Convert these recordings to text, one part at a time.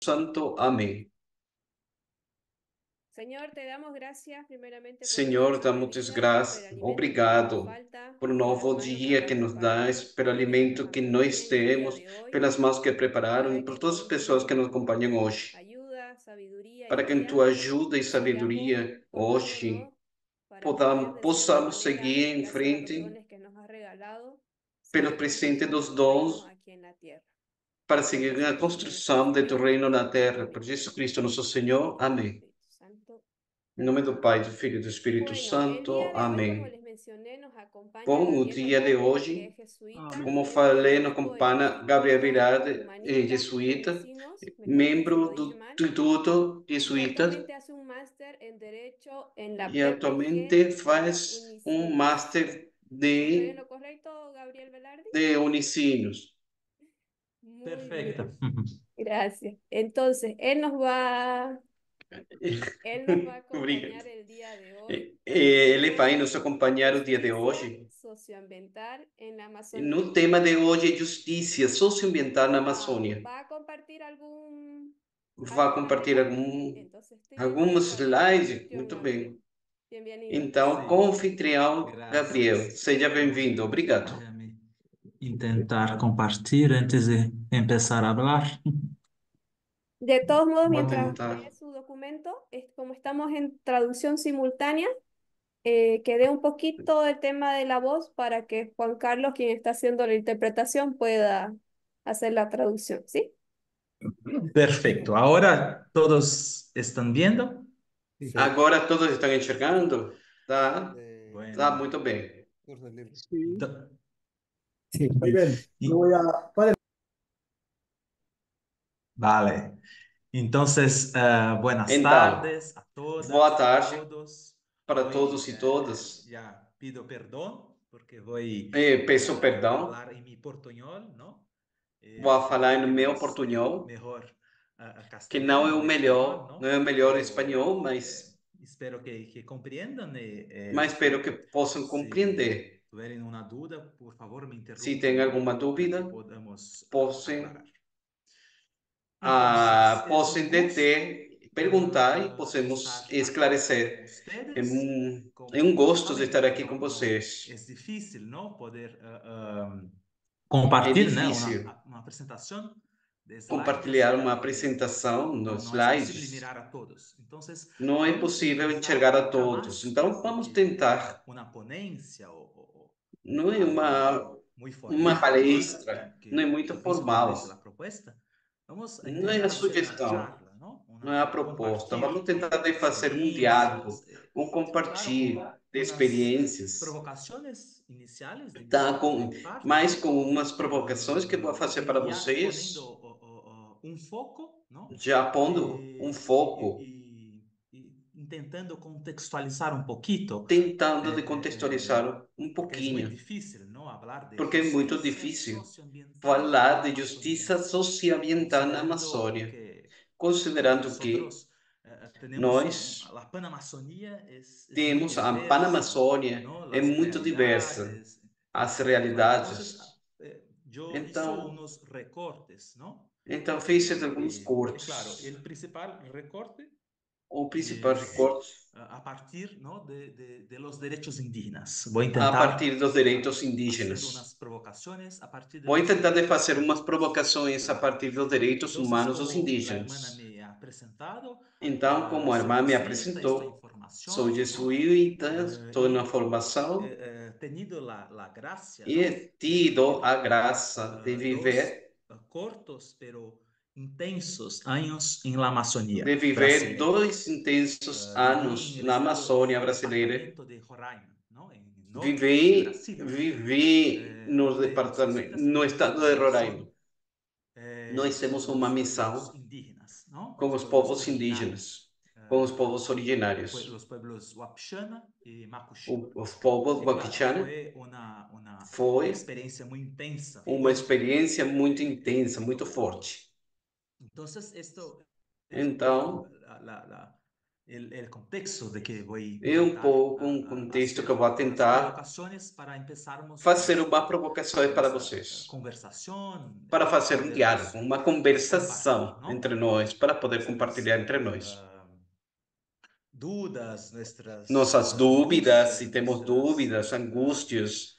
Santo. Amém. Señor, te damos gracias primeramente por esta Senhor, porción de damos-te vida, por el graças, alimento que nos obrigado falta, por um por las novo manos que dia lo que han nos dás, preparado pelo y que nos alimento que nós acompañen el día temos, de hoy, pelas mãos que prepararam e para por que todas as con pessoas que nos tu acompanham hoje. ayuda, sabiduría y Para que em guía tua ajuda e sigamos sabedoria hoje formándonos para poder de esa misma possamos manera, seguir em gracias a los frente dones que nos has regalado, pelo seguir presente construyendo dos tu reino dons aquí en la tierra. para Por seguir a Jesucristo nuestro construção de teu Señor. reino na terra. Por Amén. Jesus Cristo, nosso Senhor. Amém. Espíritu Santo. Em nome do Pai, do Filho e do Espírito Bueno, el Santo. día de hoy, como Amém. les mencioné, nos acompaña Bom, o Gabriel dia de Velarde, que es hoje, jesuita, como miembro del falei, nos equipo del acompanha Gabriel Instituto Virade, Humanista jesuíta, Tunecinos, me corrige si lo membro dije do mal, Instituto y Jesuíta actualmente hace un máster en Derecho en la e PPG atualmente de la faz um Unicinos. master ¿Estoy en de, lo correcto, Gabriel Velarde? de Unicinos. Muy Perfecto. bien, gracias. Entonces, él nos va a Obrigado. acompañar el día de hoy con el Ele tema vai nos acompanhar o dia de Justicia hoje. socioambiental en la Amazonía. No tema de hoje é justiça socioambiental na Ah, Amazônia. ¿va a compartir Vai algún compartilhar material? Entonces tiene algumas todo el slides? anfitrión Muito Gabriel. bem. Bienvenido. Então, Sí, com o anfitrião Gabriel, gracias. seja bem-vindo. Obrigado. Déjame intentar compartir antes de empezar a hablar. De todos modos, Vou mientras tentar. lee su documento, como estamos en traducción simultánea, que dé un poquito del tema de la voz para que Juan Carlos, quien está haciendo la interpretación, pueda hacer la traducción, ¿sí? Perfecto. Ahora todos están viendo. Sí, Agora todos estão enxergando? Tá, tá Bueno. muito bem. ento- sí, muy bien. y- Yo voy a... Vale. Entonces, buenas Então, tardes a boa todas, a tarde todos. para Hoy todos e todas. ya pido perdón porque voy Peço a perdão. hablar en mi portuñol, ¿no? Vou falar no Porque meu no es portunhol, mejor que não é castellano o o español, melhor, não ¿no? é o melhor Pero espanhol, mas, espero que comprendan. mas espero que possam Si compreender. tuvieran una duda, por favor me Se tem interrumpan alguma para que dúvida, podamos possam, aclarar. Entonces, es possam un gusto deter, perguntar e possamos estar acá con esclarecer. ustedes. É um Como gosto de saben, estar aqui com vocês. es difícil, ¿no? Poder É compartir, ¿no? difícil Una presentación de slides. compartilhar uma apresentação nos No es posible slides. mirar a todos. Entonces, Não é vamos a possível utilizar enxergar a todos. jamás Então, vamos tentar. una ponencia Não é algo muy uma formal, ¿no? palestra, não é muito Que Luis establece formal. la propuesta. Vamos a Não é a intentar hacer una sugestão, charla, ¿no? não é a proposta. Vamos tentar de fazer um diálogo, Experiencias, um claro, compartilho de unas experiências, provocaciones iniciales tá? de mi parte, Mais ¿no? com umas provocações que eu vou fazer para Ya poniendo vocês, un foco, ¿no? já pondo um foco, Intentando contextualizar un poquito, tentando de contextualizar um porque es muy pouquinho, difícil, ¿no? Hablar de porque é muito justicia difícil socioambiental en falar la de Amazonía, justiça socioambiental na considerando Amazônia, que considerando que nosotros tenemos nós la Panamazonía es muy temos a diversa, Panamazônia, ¿no? é Las muito diversa, realidades. as Entonces, realidades. yo hizo Então, unos recortes, ¿no? fiz alguns Claro, cortes. el principal recorte O principal es recorte a partir, ¿no? de los derechos indígenas. Voy a a intentar partir dos direitos hacer indígenas. unas provocaciones a partir de Vou los tentar de derechos fazer umas indígenas. provocações a partir dos direitos Entonces, humanos dos como la hermana indígenas. me ha presentado, Então, como a soy irmã me jesuita, estoy en apresentou, sou formación, ¿no? jesuíta, estou na Y formação tenido la gracia, e ¿no? De tido vivir a graça de dos viver cortos pero intensos años en la Amazonía de viver brasileña. 2 intensos Viví anos en el na estado, Amazônia en el brasileira. departamento de Roraima, ¿no? En el norte de Vivi, Brasil, vivi no donde los departamento, jesuitas no tienen estado una de Roraima. misión Nós temos con uma los pueblos missão indígenas, ¿no? com Los os pueblos povos originarios. indígenas, com os povos originários. Los pueblos Wapixana y Macuxi. Os povos Y claro, Guaquichana fue una foi experiencia muy intensa, uma fuerte. experiência muito intensa, muito forte. Entonces, esto es un poco Então, el contexto de que voy a e um intentar pouco um contexto que eu vou unas tentar provocaciones para empezarmos fazer uma provocação para vocês, conversación, para fazer um diálogo, podermos uma compartir, conversação ¿no? entre nós, para poder Nuestras compartilhar entre nós. dudas, nuestras Nossas dúvidas, se angustias, temos dúvidas, angústias,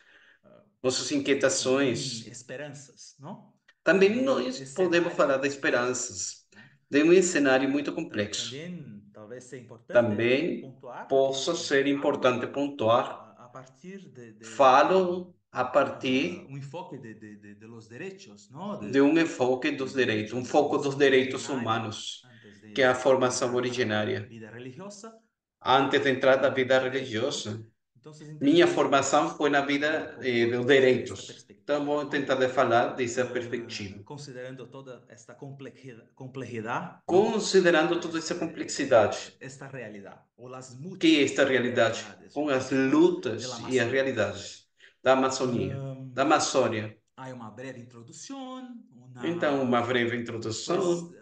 nossas también inquietações. esperanzas, ¿no? Também En un nós podemos escenario falar de complejo, esperanças, ¿no? de um cenário muito complexo. También tal vez sea importante Também puntuar possa que ser hablo importante pontuar, a partir falo a partir un enfoque de los derechos, ¿no? de um enfoque dos Los direitos, um derechos de foco dos formación direitos originaria humanos, antes que é a de formação entrar para la originária. vida religiosa. Antes de entrar na vida Derecho, ¿no? religiosa, Entonces minha intentaré formação foi na hablar un vida poco dos desde esta direitos. Então, perspectiva, vou ¿no? tentar de falar dessa perspectiva. Considerando toda esta complejidad, ¿no? Considerando toda essa complexidade, Esta realidad o las que é muchas esta realidade, realidades, com yo as diría, ¿no? De la lutas e as Amazonía. realidades da Amazônia, da Amazônia. Hay una breve introducción, Então, uma breve después, introdução,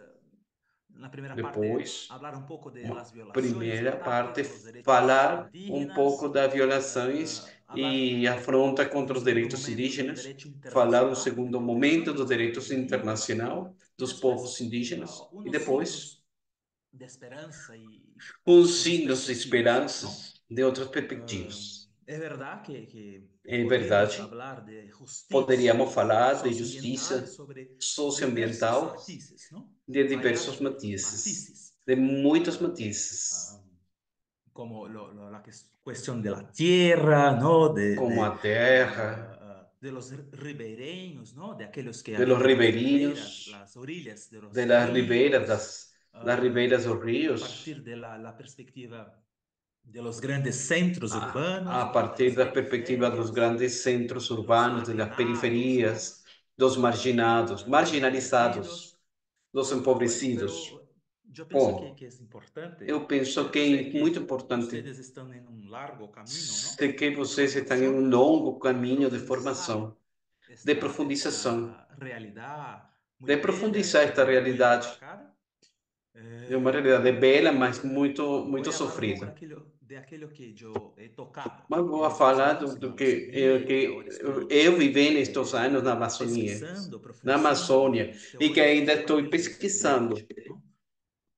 la primera parte, depois, hablar un poco de uma las violaciones y primeira ataques parte, a los derechos falar um pouco indígenas, das violações hablar e afronta en un contra os segundo direitos momento del indígenas, derecho falar um internacional de segundo momento protección dos de los direitos pueblos indígenas internacional y dos después povos indígenas e unos depois signos de esperanza y os unas signos de perspectivas, ¿no? esperanças de outras perspectivas. Es verdad que É podemos verdade, hablar de justicia poderíamos falar de socioambiental justiça sobre diversos socioambiental matices, ¿no? de diversos Variados matizes, matices, de muitos ah, matizes, ah, como cuestión de la tierra, ¿no? como a terra, De los ribereños, ¿no? De aquellos que de los habitan ribeirinhos, las orillas de de los las ribeiras, ríos, das ribeiras dos a rios, partir de la perspectiva de los grandes centros urbanos, a ¿no? De partir las da perspectiva dos periferias, grandes centros de los urbanos, das marginados, ¿no? periferias, dos marginados, Los marginalizados, empobrecidos. dos Bueno, empobrecidos. pero yo pienso Bom, que es importante. eu penso que Sé é muito que importante. ustedes están en un largo camino, ¿no? Sei que De vocês estão em um formación, longo de caminho de profundizar formação, de profundização, esta realidad muy de bella profundizar y esta muy realidade. atacada. É uma realidade bela, Y mas muito, voy muito a hablar un poco sofrida. de aquello que yo he tocado Mas en vou estos falar años en la do Amazonía y que que ahora estoy eu vivi nestes anos na Amazônia, pesquisando, na profundizando Amazônia, e que teóricos ainda a estou partir de pesquisando derecho, ¿no?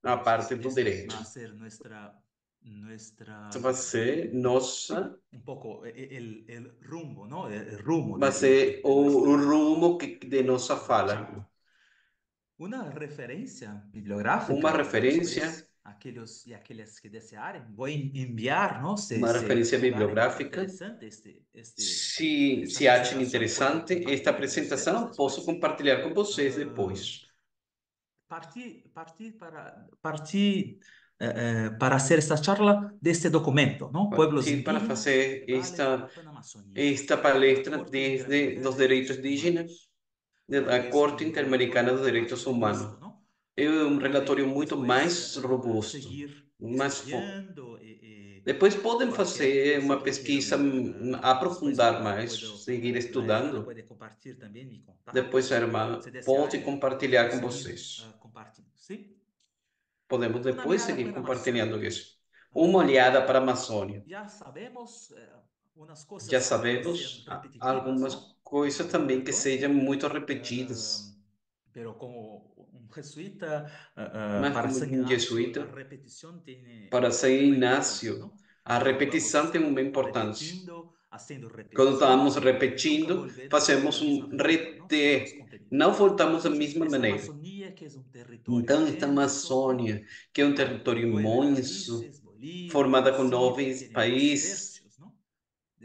a parte do Este direito. va a ser Isso vai ser nossa, un poco el rumbo, ¿no? El rumbo vai ser de o nuestra rumo de nossa fala. charla. Una referencia Uma bibliográfica, referência, después, aquellos y aquellas que deseen, voy a enviar, ¿no? uma referência hallarem bibliográfica. interesante esta Se achem presentación, puedo interessante esta compartir con ustedes apresentação, posso después. compartilhar com vocês depois. Partí para hacer esta charla de este documento, ¿no? Pueblos Partir para indígenas fazer de Vale de la Panamazonía, esta de la palestra Corte desde Interamericana dos de direitos Derechos indígenas, Humanos. da Es Corte un Interamericana relatorio dos más Direitos robusto, Humanos. ¿no? É um Pueden relatório muito después mais robusto, seguir mais forte. estudiando Depois podem cualquier fazer cosa uma que pesquisa, quieran. Después aprofundar mais, seguir la hermana estudando. puede compartir también mi Depois a contacto, irmã si pode desearen, compartilhar podemos com seguir vocês. compartiendo, ¿sí? Podemos Una depois mirada seguir para la Amazonía. compartilhando isso. Uma olhada para a Amazônia. Ya sabemos unas Já cosas que tal vez sean sabemos repetitivas, algumas ¿no? coisas também que Alrededor. sejam muito repetidas. Pero como un jesuita, Mas para como San um Ignacio, la jesuíta, repetición tiene para San una importancia, Inácio, ¿no? a Cuando repetição vamos tem uma importância. repitiendo, haciendo Quando estamos repeticiones, nunca repetindo, volvemos a la fazemos misma forma, ¿no? Sobre los reter, contenidos. não voltamos da mesma Esta maneira. Amazonía, que es un territorio Então, esta denso, ¿no? Amazônia, que é um Formado por território 9 imenso, países, Bolivia, formada com Brasil, 9 tiene dos países, tercios, ¿no?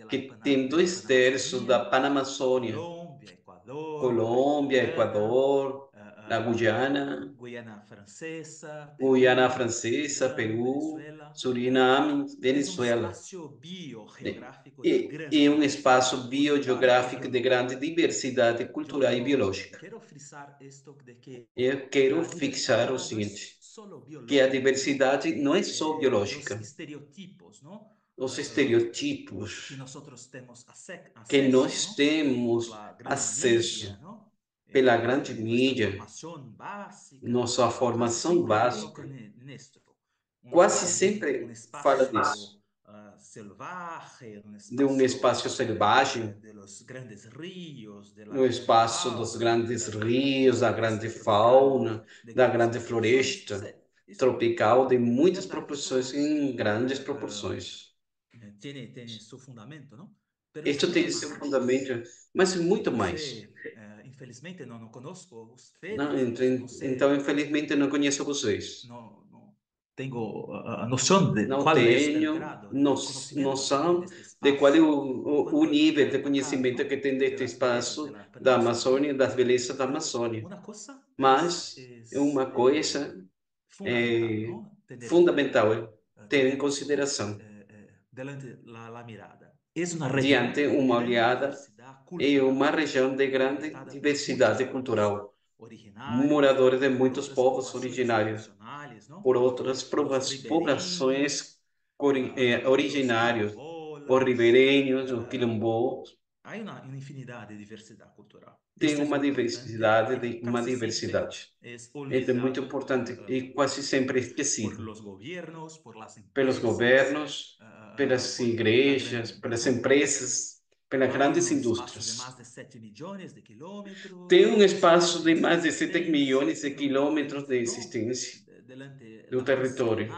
que tem De la 2/3 da Panamazonía, Panamazônia, Colombia, Ecuador, Colômbia, Guyana, Equador, na Guiana, Guyana Francesa, Guiana Perú, Francesa, Surinam, Peru, Venezuela. Suriname, Es un Venezuela. espacio E, biogeográfico de e gran um espaço diversidad cultural y biogeográfico de grande biológica. diversidade cultural e biológica. Quiero frisar esto de que Eu quero la fixar o diversidad no seguinte, es solo que a biológica, diversidade não é só los biológica. estereotipos, ¿no? Os Que estereotipos nosotros tenemos que acceso, nós ¿no? Por temos la gran acesso mídia, ¿no? pela grande Nuestra mídia, formación básica, nossa formação se implican básica, en esto. quase sempre fala disso, de um espaço selvagem, no espaço dos grandes rios, da grande fauna, da grande floresta tropical, de muitas proporções, em grandes proporções. Isto tem seu fundamento, mas muito mais. Não, então, infelizmente, eu não conheço vocês. Tenho a noção de Não qual é tenho noção de qual é o nível de conhecimento que tem deste espaço da Amazônia, das belezas da Amazônia. Mas uma coisa é fundamental ter em consideração. Diante uma olhada em uma região de grande diversidade cultural, moradores de muitos povos originários, por outras poblações originários, os ribeirinhos, os quilombos, tem uma diversidade. É muito importante e quase sempre esquecido pelos governos, pelas igrejas, pelas empresas, pelas grandes indústrias. Tem um espaço de mais de 7 milhões de quilômetros de existência do território.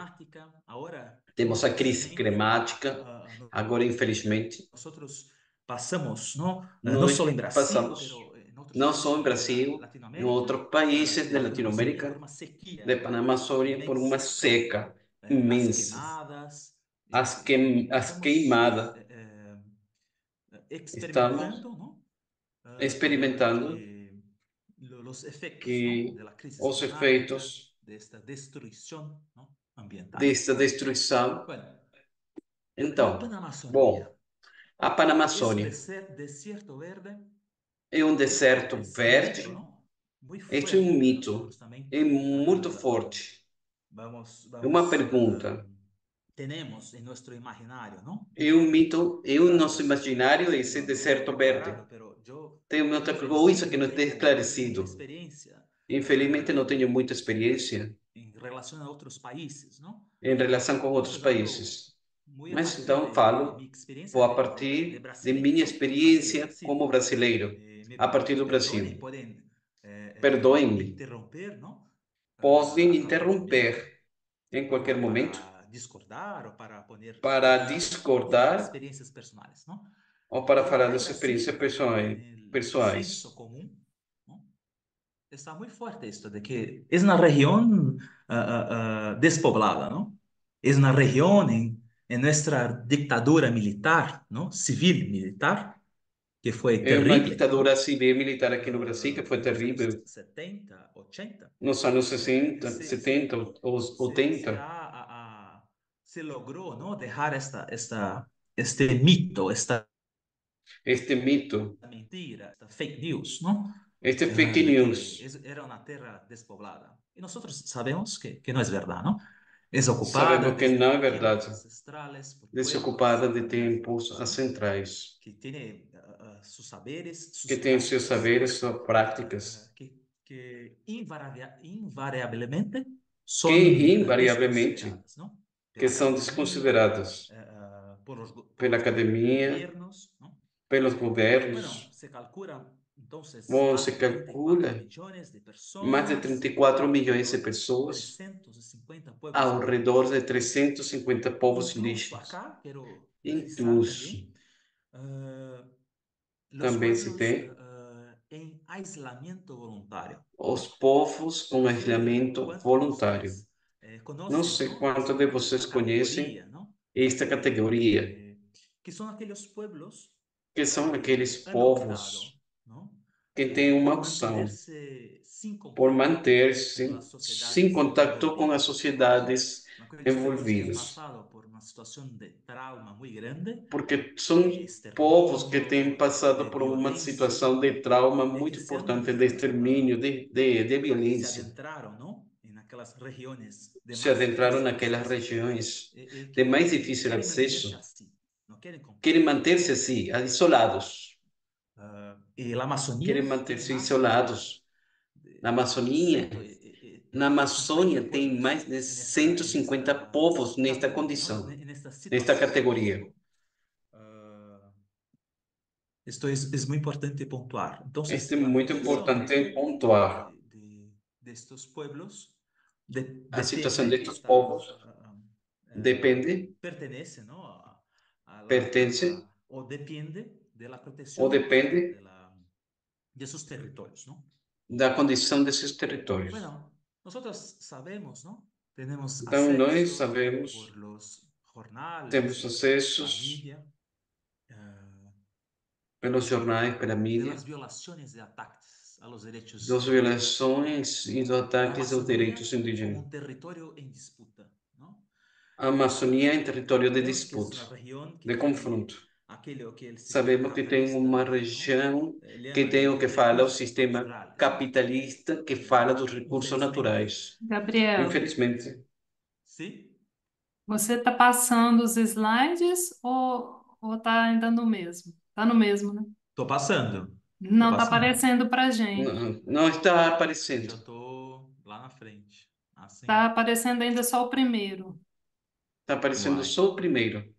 Temos a crise climática, agora, infelizmente. Nós passamos, não só em Brasil, em outros países da Latinoamérica, de Panamazônia, por uma seca imensa. As queimadas. Estamos experimentando que os efeitos desta destruição. Então, bom, a Panamazônia é um deserto verde. Este é um mito, é muito forte. É uma pergunta. É um mito, é o nosso imaginário esse deserto verde. Tem muita coisa que não tem esclarecido. Infelizmente, não tenho muita experiência em relação com outros países. Mas então vou a partir de minha experiência como brasileiro, a partir do Brasil. Perdoem-me, podem interromper em qualquer momento para discordar ou para falar das experiências pessoais. Está muy fuerte esto de que es una región despoblada, ¿no? Es una región en nuestra dictadura militar, ¿no? Civil militar, que fue É uma terrible. ditadura civil militar aqui no Brasil que foi terrível. 70, 80. Nos anos 60, 70, ou 80. Se logró, ¿no? Dejar este mito, esta mentira, esta fake news, ¿no? Este fake news. Era una tierra despoblada. Y nosotros sabemos que no es verdad, ¿no? Es ocupada. Sabemos que não é verdade. Ancestrales, Desocupada de tempos ancestrais. Que tiene sus saberes, sus que tem seus saberes, suas práticas. Que invariablemente ¿no? Que são desconsideradas pela academia, pelos governos. Bom, se calcula mais de 34 milhões de pessoas ao redor de 350 povos indígenas. Incluso, também se tem os povos com isolamento voluntário. Não sei quantos de vocês conhecem esta categoria, que são aqueles povos que têm uma opção por manter-se sem contato com as sociedades envolvidas. Porque são povos que têm passado por uma situação de trauma muito importante, de extermínio, de violência. Se adentraram naquelas regiões de mais difícil acesso. Querem manter-se assim, isolados. Querem manter-se isolados. Na Amazônia Na Amazônia tem pueblos mais de en esta, en 150 esta povos nesta categoría, ¿no? condição, En esta nesta situación, categoria. ¿no? Ah, esto es muy importante puntuar. Este Entonces, é la muito situación importante pontuar. de estos pueblos A situação depende, destes povos depende, pertenece, ¿no? pertence O depende de la ou protección depende de sus territorios, ¿no? da condição desses territórios. Bueno, nosotros sabemos, ¿no? Tenemos Então, nós acceso sabemos, por los jornales, temos la acessos media, eh, pelos jornais, pela de mídia, las violaciones de ataques a los derechos das indígenas. violações e dos La ataques aos Amazonía direitos como indígenas. un territorio en disputa, ¿no? A Amazônia é território de Sabemos que es disputa, una región que de tiene confronto. aquello que el sistema Sabemos que tem capitalista uma alemán, ¿no? região Le que llama tem o que los fala o recursos sistema naturales, ¿no? capitalista que fala dos recursos Infelizmente, naturais. Gabriel, Infelizmente, ¿sí? você está passando os slides ou tá ainda no mesmo? Tá no mesmo, né? Tô passando. Tô Não tá passando. aparecendo pra gente. não está Já aparecendo. tô lá na frente. Assim. Tá aparecendo ainda só o primeiro. Está aparecendo Uai. só o primeiro.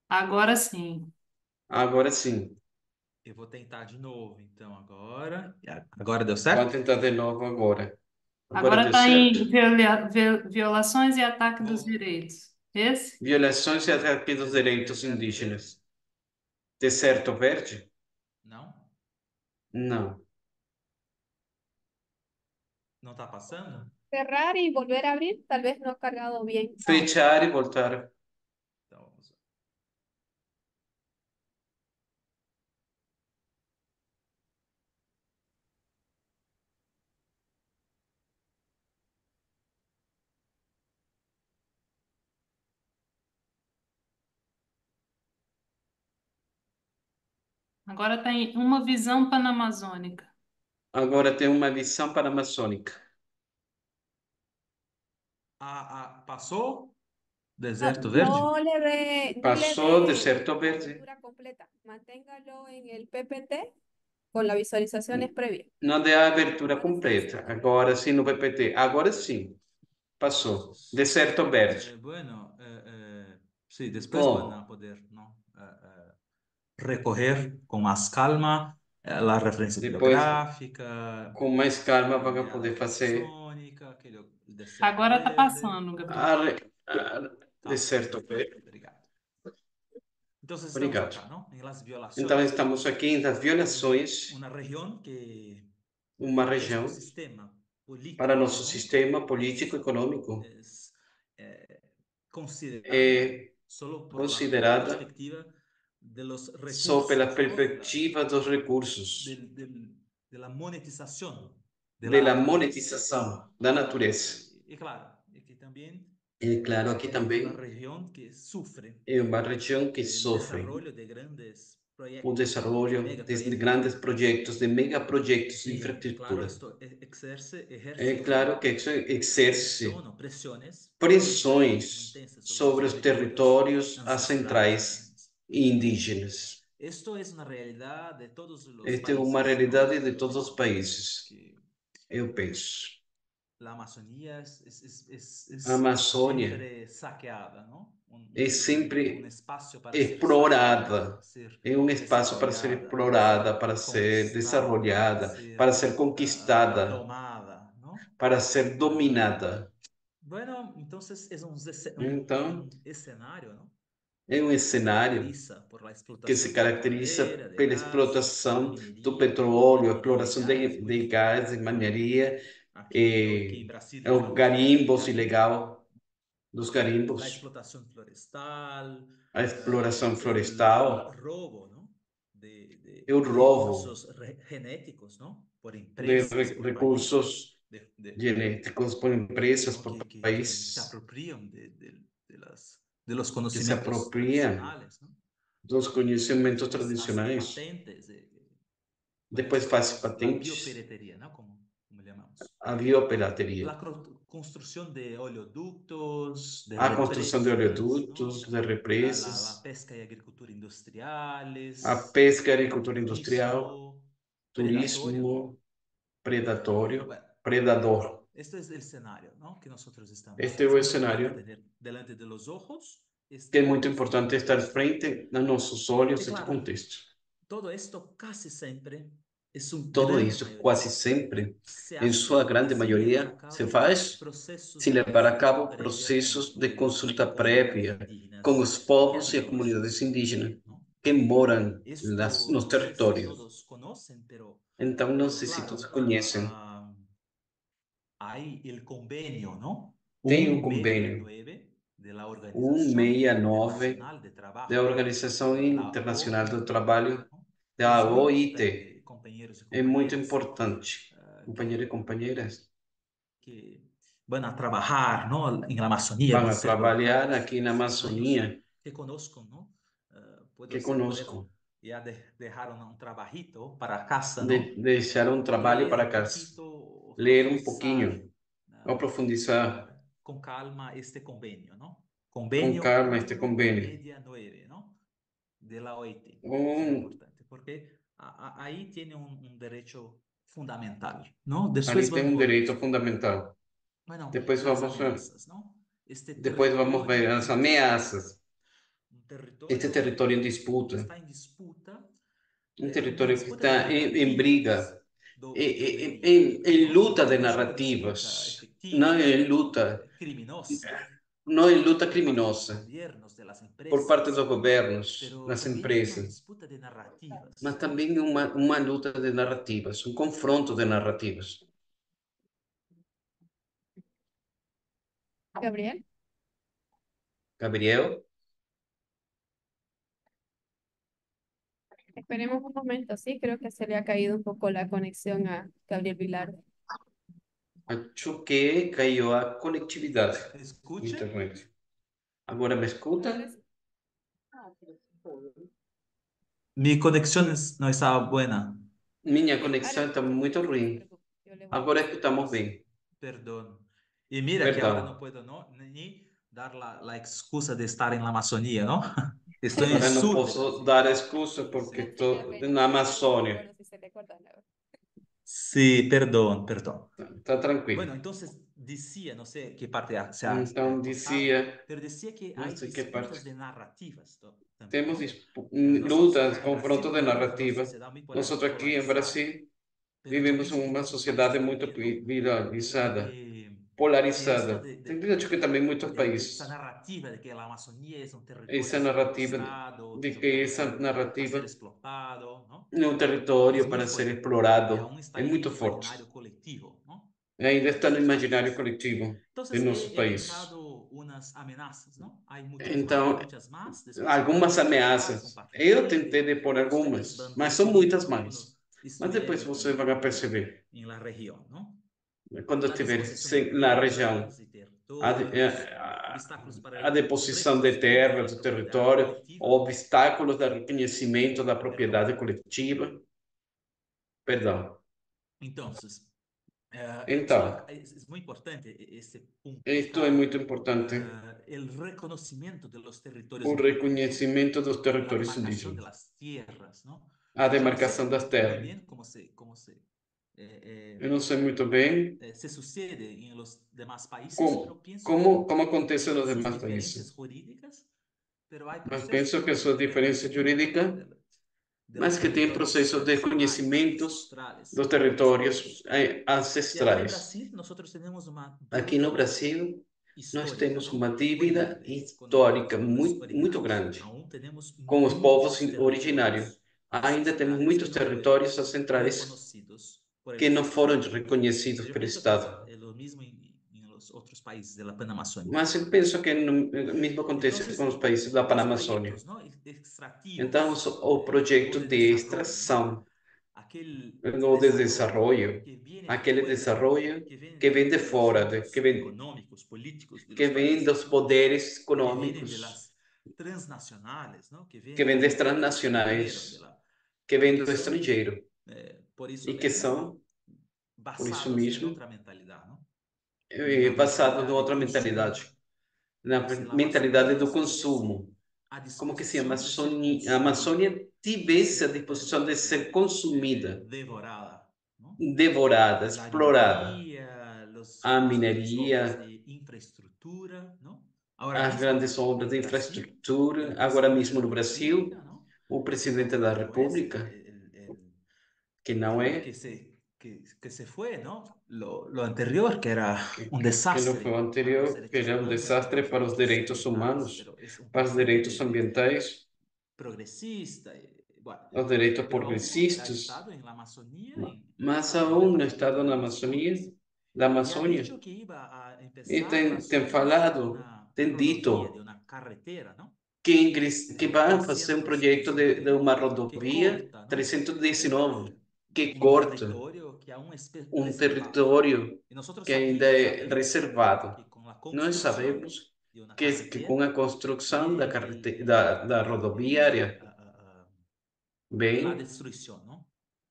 Agora sim. Agora sim. Eu vou tentar de novo, então, agora. Agora deu certo? Vou tentar de novo agora. Agora Agora deu está certo? em violações e ataque dos direitos. Esse? Violações e ataques dos direitos Deserto indígenas. Deserto verde? Não? Não. Não tá passando? Cerrar y volver a abrir, tal vez no ha cargado bien. Fechar e voltar. Então, vamos lá. Agora está em uma visão panamazônica. Agora tem uma visão panamazônica. Passou? No, Deserto verde? no le Pasó dé deserto la verde. abertura completa. Manténgalo en el PPT con las visualizaciones previas. Não dê a abertura completa. Agora sim no PPT. Agora sim. Passou. Deserto verde. Bueno, sí, después Bom, van a poder, ¿no? Recorrer com mais calma a referência depois, bibliográfica, com mais calma, vão a poder fazer amazônica, aquele deserto Agora está verde. passando, Gabriel. deserto verde. Obrigado. Então, estamos Obrigado. acá, ¿no? En las violaciones. Então, estamos aqui nas violações, Uma região que uma nuestro região sistema político, para nosso económico, sistema político e econômico es considerada é solo por la considerada perspectiva de los só recursos, pela ¿no? perspectiva dos recursos, de la monetización de da la naturaleza. monetização da natureza. Y claro, que también E claro, aqui una também región que sufre é uma região que el sofre desarrollo de grandes o proyectos, desenvolvimento de grandes projetos, de megaprojetos de y claro, infraestrutura. esto É claro que isso exerce presiones pressões muy intensas sobre os territórios ancestrais e indígenas. Esto es una realidad de todos los Esta é países, uma ¿no? realidade de todos os países, Que eu penso. la Amazonía A Amazônia siempre saqueada, ¿no? é sempre espacio para explorada, ser é um espaço para ser desarrollada, explorada, para ser desenvolvida, para ser conquistada, domada, ¿no? para ser dominada. Bueno, entonces es Então, escenario, ¿no? é um cenário Por la que explotación se caracteriza petrolera, de pela gas, explotação minería, do petróleo, a y exploração gas muy de gás, de mineria, aquí en Brasil é o llaman garimbos garimpo, ilegal dos la garimbos, explotación florestal, a exploração el florestal, robo, ¿no? é o roubo recursos genéticos, ¿no? Por de empresas, por recursos países, genéticos por empresas, ¿no? por que se países, apropian de los que se conocimientos apropriam tradicionales, ¿no? dos conhecimentos Después hacen tradicionais, patentes, bueno, depois faz la patentes, biopiratería, ¿no? Como llamamos. a biopirateria, La construcción de oleoductos, de a construção de represas, oleodutos, ¿no? de La represas, pesca y agricultura industriales, a pesca e agricultura industrial, turismo predatorio, ¿no? turismo predatório, Bueno, predador. este es el escenario, ¿no? Que nosotros estamos. Este é o cenário Delante de los ojos, que é muito importante estar frente a nossos olhos E este claro, contexto. todo esto casi siempre es un Todo gran isso, mayoría, quase sempre, se em hace, sua grande se lleva a maioria, cabo se faz procesos se de levar a consulta cabo previa processos de con consulta comunidades prévia indígenas com os y povos e as agrícolas, comunidades indígenas ¿no? que moram Esto nos no sé si territórios. todos conocen, Então, não pero sei se todos claro, conhecem. hay el convenio, ¿no? Tem um convênio 169 de la Organización 169 Internacional de da Trabajo, Organização la Internacional do OIT, Trabalho, ¿no? da Es muy OIT. importante, compañeros y É muito compañeras, importante, companheiros e companheiras, que van a trabajar, ¿no? En la Amazonía, vão a desde luego, trabalhar aqui na Amazônia, que conozco, ¿no? Puedo que ser por eso, conosco, ya dejaron un trabajito para casa, ¿no? deixaram um trabalho Leer para un casa, poquito, ler um profundizar pouquinho, aprofundizar con calma este convenio, ¿no? com Convenio calma este número convênio. 169, ¿no? De la OIT. Es muy Um, importante, porque ahí tiene un derecho fundamental, ¿no? Después ali tem um vamos, direito fundamental. bueno, Depois las vamos, amenazas, ¿no? Este depois vamos ver territorio as en ameaças. un Este territorio território em que disputa, está en disputa, um una território que disputa de está em narrativas briga, do poderio, em ¿no? luta de No es una disputa narrativas, não efectiva, em luta, criminosa, não em luta por parte de los criminosa gobiernos, de las por parte empresas, dos governos, pero das también es una empresas, disputa de narrativas, mas ¿no? também uma luta de narrativas, um confronto de narrativas. Gabriel. Gabriel, Esperemos un momento, sí, creo que se le ha caído un poco la conexión a Gabriel Vilar. acho que caiu a conectividade, Escuche, internet. Agora me escuta? mi conexión no estaba buena, Minha Sí, conexão ahora está escucho muito bien, no se ruim. preocupe, yo le voy a Agora pasar. escutamos bem. perdón. Y mira que ahora no Perdão. puedo ni dar la excusa de estar en la Amazonía, ¿no? Estoy en el Agora não sur de posso Brasil. dar excusa porque No, sí, estou apenas na no me Amazônia. acuerdo si se le corta la voz. Sí, perdón, perdón. Tá tranquilo. Bueno, entonces decía, no sé qué parte se ha Então cortado, dizia, pero decía que não hay sei que parte. disputas de narrativas también, Temos ¿no? lutas, En confronto Brasil de vivimos una narrativa. sociedad muy Nós aqui em polarizada, Brasil pero yo vivemos pienso que uma muchos sociedade países muito también. viralizada, Y esto polarizada. Acho que também muitos esa países. narrativa de que la Amazonía es un Essa territorio narrativa secuestrado, que de es un que essa territorio a ser narrativa explotado, ¿no? é um território Es muy para ser fuerte y explorado aún está é en el muito forte. imaginario colectivo, ¿no? Ainda está no Nuestros imaginário países. coletivo de Entonces nossos he países. enunciado unas amenazas, ¿no? Hay Então, muchas más. Después algumas podemos hablar, ameaças. Eu compartir. tentei depor Ustedes algumas, van mas são percibiendo muitas cuando uno mais. Mas depois estuviere você vai perceber. en la región, ¿no? Quando La estiver disposición de na região, tierras y a, territorios, obstáculos para a el deposição de reconocimiento de terra, la do propiedad território, colectiva. obstáculos do reconhecimento da Perdón. propriedade coletiva. Perdão. Entonces, Então, es muy importante este punto isto acá, é muito importante, el reconocimiento de los territorios o indígenas, reconhecimento dos la territórios demarcación de indígenas, las tierras, ¿no? a Yo no demarcação sé das muy terras. bien Eu não sei muito bem se sucede en los demás países, pero como, pienso como acontece que nos sus demais diferencias países. jurídicas, pero hay Mas procesos, penso que a ¿no? sua De diferença reconocimiento jurídica, de mas los que tem territorios processos de ancestrales, conhecimentos dos territórios Y aquí en ancestrais. Brasil nosotros tenemos una Aqui no deuda Brasil, nós histórica, temos ¿no? uma Muy dívida grande con los histórica pueblos muito originarios. grande Aún tenemos com os povos muchos originários. territorios Ainda temos ancestrales que muitos no fueron territórios ancestrais reconocidos por el que não Estado. foram reconhecidos Pero yo pelo pienso que Estado. es lo mismo en los otros países de la Panamazônia. Mas eu penso que o mesmo acontece Entonces, com os países da los Panamazônia. proyectos, ¿no? Extractivos Então, o o projeto de de desarrollo, ¿no? extração, Aquel o de desarrollo desenvolvimento, que viene de aquele fuera, desenvolvimento que viene que vem de de los fora, centros que económicos, políticos de que los vem dos países, ¿no? poderes Que vienen de econômicos, las transnacionales, ¿no? Que que vienen vem del das dinero extranjero, transnacionais, que y vem que do son, estrangeiro por eso e que mismo, são, por isso basados en mesmo, otra mentalidad, ¿no? En la passados mentalidad numa de outra consumo. mentalidade, na Como si la mentalidade Amazonía do estuviese consumo. a Como que se a disposición de ser A consumida, Amazônia tivesse a disposição de ser consumida, devorada, ¿no? devorada, La explorada. minería, a grandes obras mineria, de infraestructura, ¿no? Ahora as mismo grandes obras de en Brasil, infraestructura. el Agora presidente de mesmo la no Brasil, República, ¿no? o presidente da Como es República, que não é, que se fue, ¿no? Lo anterior, que era un que não foi o desastre para los anterior, que derechos ele é um humanos, para desastre los para os derechos direitos ambientales, humanos, pero es un para os presidente direitos ambientais, progresista, bueno, aos direitos pero aún no ha progressistas, estado en la Amazonía mas en aún não está recuperando na las Amazônia, zonas da y ha Amazônia, dicho que iba a e empezar tem las obras de falado, una tem rodovía, de dito una carretera, ¿no? que vai fazer um projeto de uma 319, que rodovia corta, ¿no? 319 que Un corta territorio que aún es um reservado. território Y nosotros que ainda é sabemos reservado. que con la Nós construcción sabemos de una que com carretera a construção viene, da rodoviária la vem destrucción, ¿no?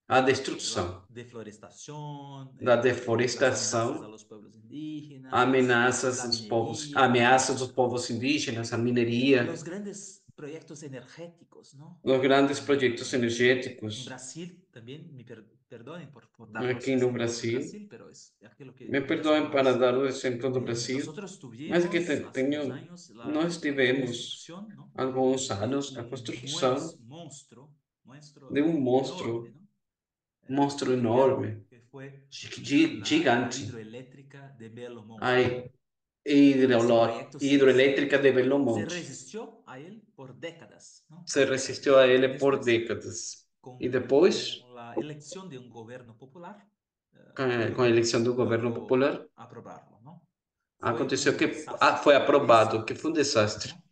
a La destruição, deforestación, da las amenazas a deforestação, los pueblos indígenas, ameaças la dos povos, minería, ameaças dos povos indígenas, a mineria, los grandes proyectos energéticos, ¿no? os grandes projetos En energéticos Brasil también, perdonen por dar los aqui no ejemplos de Brasil. Brasil, pero es aquello que Me perdoem para mencionabas. dar o exemplo do Brasil, Nosotros mas aqui tuvimos hace unos años nós la tivemos construcción, ¿no? alguns De anos a un construção de um enorme, monstro, ¿no? monstro enorme, Que fue la gigante, hidroeléctrica de Belo a Monte, ¿no? Ese proyecto hidroelétrica de Belo se Monte. resistió a él por décadas, ¿no? Se Por resistiu a décadas. ele por Después, décadas. E depois, con la elección de un gobierno popular, com a eleição do governo logró popular, aprobarlo, ¿no? Fue aconteceu un que desastre, foi es aprovado, un que foi um desastre, desastre. ¿no?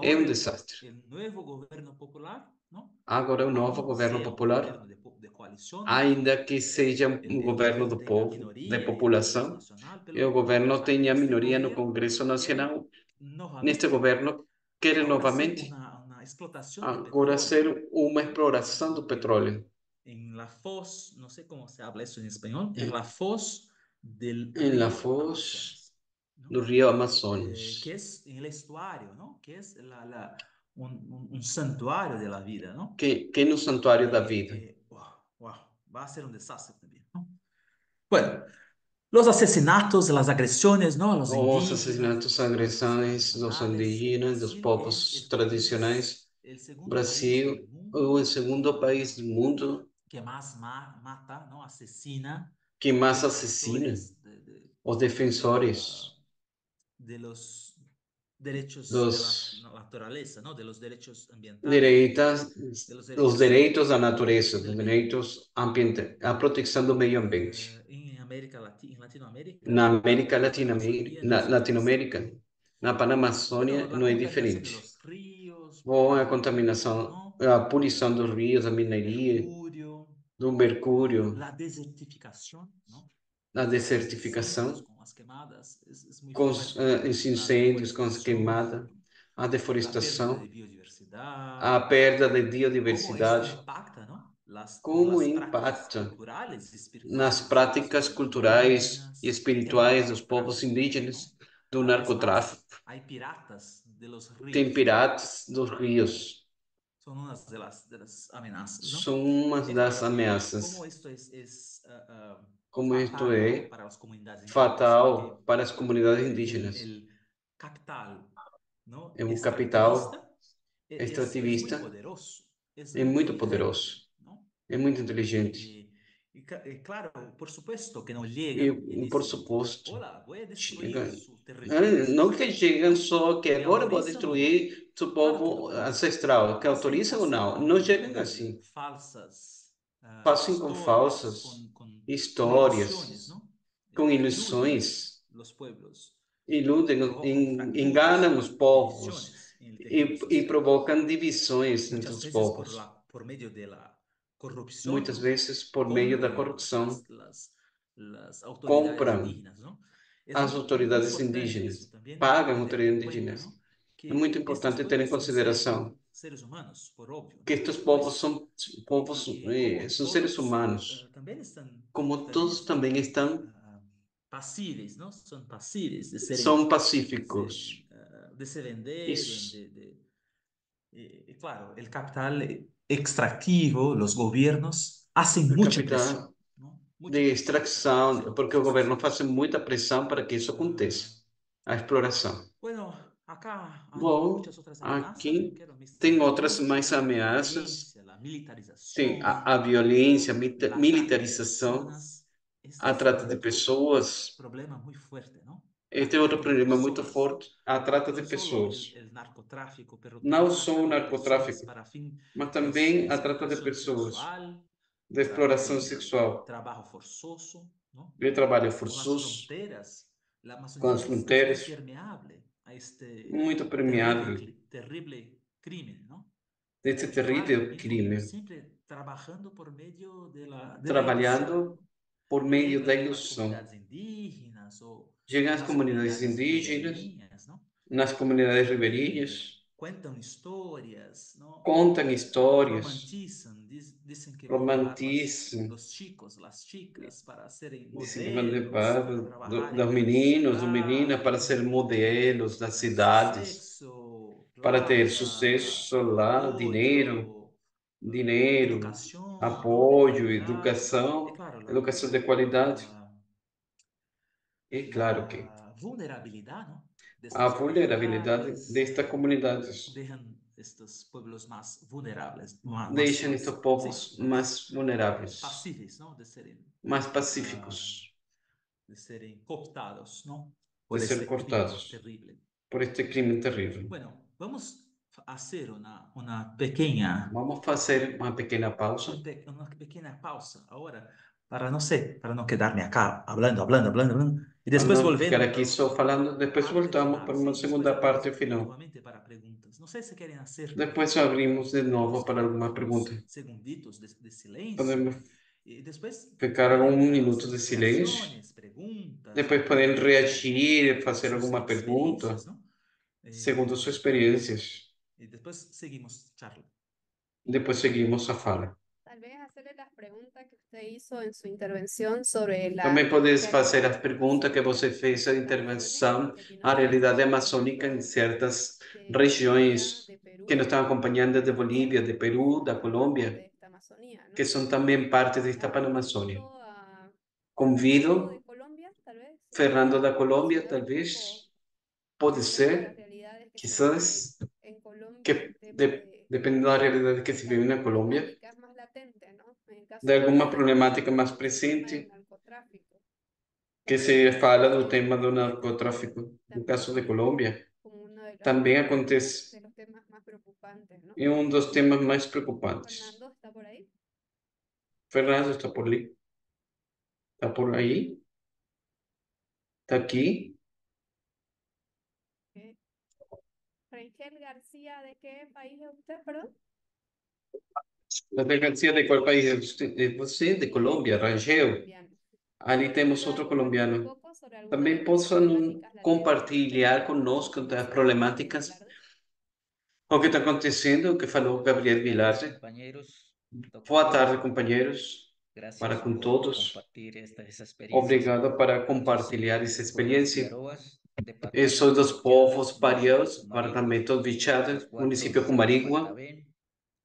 É um Ahora desastre. el nuevo gobierno popular, ¿no? Agora, o novo Aún governo sea un popular, gobierno de coalición, ¿no? ainda que seja um El governo gobierno do tenga povo, da minoría en el Congreso população, Nacional, e o pero governo tenha este minoria no gobierno Congresso quiere Nacional, neste nuevamente governo quer ahora hacer novamente una explotación de agora petróleo ser uma exploração do petróleo en la foz, no sé cómo se habla eso en español, en la foz del em La río Foz Amazonas, ¿no? do Rio Que Amazonas, es en el estuario, ¿no? Que es un santuario de la vida, ¿no? que no Santuário da Vida. Wow, wow, va a ser un desastre también, ¿no? Bueno, los asesinatos, las agresiones, ¿no? A los Os indígenas, assassinatos, los pueblos agressões dos tradicionales. indígenas, dos Brasil es povos tradicionais. el segundo país Brasil del é mundo o segundo país do mundo que más mata, ¿no? Asesina que a mais assassina defensores os defensores de los derechos de la dos naturaleza, ¿no? De los derechos ambientales, direitos, de los dos derechos direitos da natureza, dos del medio ambiente. direitos ambientais, a proteção do meio ambiente. En en Na Latinoamérica, América en la Latina, Panamazonía no es muy Latinoamérica, distinto. na Panamazônia, Bueno, la não é contaminación de diferente. los ríos por Com a el plomo, contaminação, ¿no? a poluição dos rios, a El mineria, mercurio, do mercúrio, la desertificación, ¿no? a Los incendios desertificação, con las quemadas es muy com os fuerte, ¿no? La incêndios, com as deforestación, queimadas, a la pérdida deforestação, de biodiversidad, a perda de cómo esto biodiversidade, impacta, ¿no? como Las prácticas impacta culturales y nas espirituales de los práticas pueblos culturais e indígenas, del espirituais dos povos narcotráfico, indígenas, ¿no? do Es más, narcotráfico. hay piratas de los Tem ríos, ¿no? piratas dos rios, Son unas de las amenazas, ¿no? são uma das Cómo ameaças. esto Como isto fatal, ¿no? é Para las comunidades indígenas, fatal porque para as comunidades indígenas. el capital, ¿no? É um capital Extractivista es muy extrativista, poderoso, es é muy muito inteligente, poderoso, ¿no? é muito inteligente. Claro, por supuesto que no E, llegan y por dicen, suposto, hola, voy a destruir chega. su territorio Não que ancestral, chegam só que y agora vou autorizan o no. destruir seu Claro que povo no. ancestral, que autorizam ou não. Não chegam assim. Falsas Fazem com historias, falsas con ilusiones, histórias, ¿no? com Iluden ilusões, los pueblos, iludem, provocan fracturas, enganam os ¿no? povos Divisiones en el tejido e social. provocam divisões entre Muchas os veces povos. por medio de la corrupción, Muitas ¿no? vezes por meio da Compran corrupção, las autoridades compram indígenas, ¿no? Es as muy autoridades importante eso indígenas, también pagam tener autoridades en cuenta, indígenas. ¿no? É muito Que estos importante ter em pueblos son consideração seres humanos, por obvio, que ¿no? estes Como povos es. são povos, Como são seres todos humanos, como también todos também están estão, pasíveis, ¿no? Son pasíveis são pacíficos. de se venderem, Isso. claro, el capital extractivo, los gobiernos hacen O mucha presión, capital ¿no? mucha de presión para que eso extração, porque o governo suceda. faz muita pressão para que isso aconteça, a exploração. Bueno, acá hay Bom, muchas otras amenazas. Yo aqui quiero tem mencionar outras mais mucho: la ameaças, violencia, la tem militarización, a violência, la trata de militarização, personas. Este a es trata de otro pessoas. problema muy fuerte, ¿no? La Este é outro trata de problema muito personas. forte, a trata de No solo pessoas. el narcotráfico, pero Não también la só o trata de personas narcotráfico, para fin mas de também a trata de explotación pessoas, sexual, de para exploração fin sexual, trabajo forzoso, ¿no? de trabalho Con las forçoso, fronteras. La com Amazonía as es muy fronteiras, permeable a este muito terrible, permeável terrible crimen, ¿no? desse Y claro, terrível también crime, siempre trabajando por medio de la ilusión, trabalhando ¿no? por meio da Llegan a las ilusão. comunidades indígenas Chega o às las comunidades comunidades indígenas, ribereñas, ¿no? nas comunidades ribeirinhas, Cuentan historias, ¿no? contam histórias, Romantizan, dicen que van a llevar romantizam, los chicos, las chicas para serem dizem que vão modelos, levar para trabajar dos en la meninos ou ciudad, meninas para ser modelos das tener cidades, sexo, para ter plata, sucesso lá, dinheiro, apoyo, dinheiro, educación, ¿no? De apoio, calidad. Y educação, claro, educação de qualidade. la, E claro que la vulnerabilidad, ¿no? De a estas vulnerabilidade comunidades destas comunidades dejan estos pueblos más vulnerables, deixam estes sí, povos más mais vulneráveis, pacíficos, ¿no? mais Ah, pacíficos, de serem cooptados, ¿no? de Por ser este crimen cortados terrible. por este crime terrível. Bueno, vamos a hacer una pequeña, Vamos fazer uma pequena pausa. una pequeña pausa ahora para, no sé, para no quedarme acá hablando, y Para después não ficar volver aqui só falando, depois parte voltamos final, para uma ¿sí? Después segunda abrimos parte final. nuevamente para preguntas. No sé si quieren hacer Depois abrimos de novo unos, para alguma pergunta. unos segunditos de silencio Podemos y después ficar algum pueden minuto hacer de silêncio. reacciones, preguntas, Depois ¿no? podem reagir, Con fazer sus alguma pergunta, experiencias, ¿no? segundo Eh, suas experiências. y después seguimos charla. Depois seguimos a fala. Tal vez hacerle las preguntas que usted hizo en su intervención sobre Também la podes fazer realidad as perguntas que você amazónica fez a en regiones intervenção, que no a están realidade acompañando amazônica em certas de Bolivia, regiões de que Perú nos estão acompanhando de también, Bolívia, de Peru, da forman parte Colômbia, de esta Amazonía, ¿no? que são também parte desta Tal vez Panamazônia. invito a Fernando Convido de Colombia, tal vez, Fernando da Colômbia, mencionar un poco talvez, pode acerca de las ser, realidades que se viven quizás, en Colombia en que tema de dependendo da realidade que se vive na estas Colômbia, problemáticas más latentes, ¿no? En el de caso de alguma ustedes, problemática mais el tema del presente, narcotráfico. que Tal vez se fala do que tema do este narcotráfico. No también caso de Colômbia, como uno também acontece, de los temas más preocupantes, ¿no? é um dos temas mais preocupantes. Fernando, ¿está por ahí? Fernando está por ali? Está por aí? Está aqui? Ok. Rangel García, ¿de qué país es usted, perdón? A delegacia de qual país é você? De Colômbia, Rangel. Colombiano. Ali temos ¿Pueda outro compartir un colombiano. poco sobre alguna de Também estas possam problemáticas latentes que usted compartilhar conosco das mencionó en Gabriel problemáticas, Velarde? o que está acontecendo, o que falou Gabriel Vilarde. Compañeros, Boa doctor, tarde, companheiros, para gracias com por todos. compartir estas experiencias. Obrigado para Yo soy compartilhar essa del pueblo experiência. Piaroas, Eu sou departamento dos povos Vichadas, municipio pariãos, Comarigua, departamento de Vichada, resguardo município Selva Cumarigua, Matavén.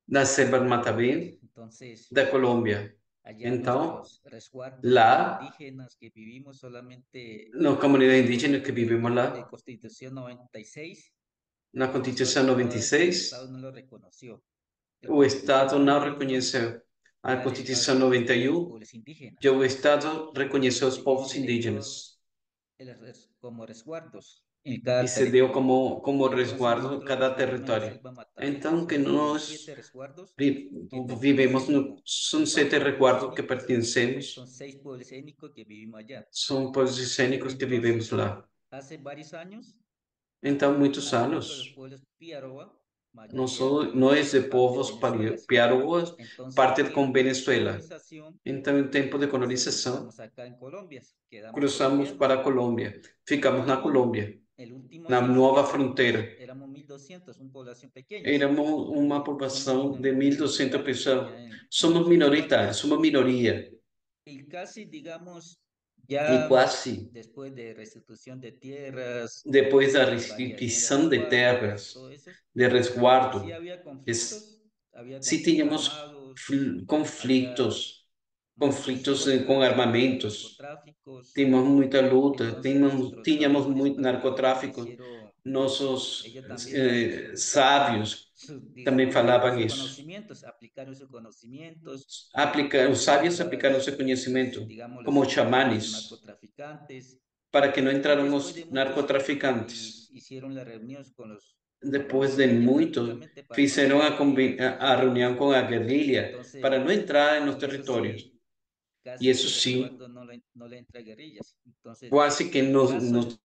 da selva Matavém, Entonces, da Colômbia. allá Então, nuestros resguardos lá, indígenas que vivimos solamente na comunidade en indígena que vivemos lá, Constitución 96, na Constituição el Estado 96, no lo reconoció. El o Constitución Estado não 91 reconheceu. A ya les Constituição paga a los 91, pueblos indígenas já o Estado reconheceu os y povos se le dio indígenas como resguardos en e cada se deu territorio. como Entonces resguardo nosotros cada vivimos en la território. selva Matavén, Então, que son nós 17 resguardos vi- que vivemos no pertenecemos. são Son 7 varios pueblos resguardos que étnicos, son pertencemos, 6 pueblos étnicos que vivimos allá. são povos cênicos que vivemos Entonces, lá. hace varios años, Então, muitos a nosotros los anos, pueblos Piaroa, mayoría nós de parte de povos Venezuela, ¿sí? piaroas, Entonces, en parte com tiempos de Venezuela. colonización, Então, em tempo de nos colonização, ingresamos acá en Colombia, quedamos cruzamos para colombianos a Colômbia. Ficamos na y Colômbia, el último na censo nova fronteira. éramos 1.200, una población pequeña. Éramos uma Somos população de 1.200 minoritarios pessoas. allá en Somos nuestros resguardos. minoritários, somos minoria. Y casi, digamos, E ya quase, después de restitución de tierras, depois da variación de restituição de resguardos, terras, todo eso, de sí resguardo, había es- conflictos se tínhamos armados, había conflitos, conflitos com armamentos. narcotráficos. Tínhamos muita luta, Entonces, nuestros tínhamos padres muito narcotráfico. Nossos ellos también, sábios também digamos, falavam sus isso. conocimientos, aplicaron sus conocimientos, Os sábios aplicaram seu los, conhecimento digamos, como los chamanes narcotraficantes. para que não Y entraram después de os muchos narcotraficantes. hicieron las reuniones con la Depois de guerrilla muito, prácticamente para no fizeram entrar en ellos. a reunião com a guerrilha para não Entonces, entrar nos eso territórios. sí, E casi isso que sim, Ecuador no le entra guerrillas. Entonces, quase que paso nos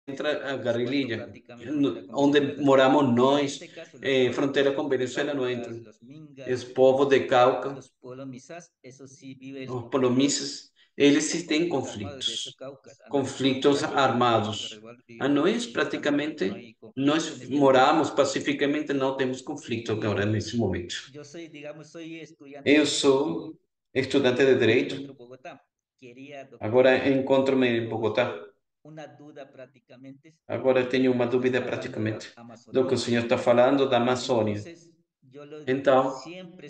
entra a Ecuador guerrilha. prácticamente frontera con Onde Venezuela, sí. moramos En nós, este caso, los pueblos fronteira com Venezuela, não caucas, entra. los mingas, Os povos de Cauca, los pueblos misás, eso sí viven os polomices, eles sim têm conflictos armados de esos conflitos, caucas. A nosotros conflitos prácticamente armados. A vivimos nós, pacíficamente, no praticamente, hay conflicto en nós este momento. moramos pacificamente, não temos conflito agora, nesse momento. Yo soy, digamos, soy estudiante Eu de Derecho sou estudante de y me Direito, encuentro en Bogotá. Quería, doctor, agora encontro-me em tengo Bogotá. una duda prácticamente Agora tenho uma de lo que dúvida está hablando de praticamente do que o Amazonía. senhor está falando da Amazônia. Entonces, Então, siempre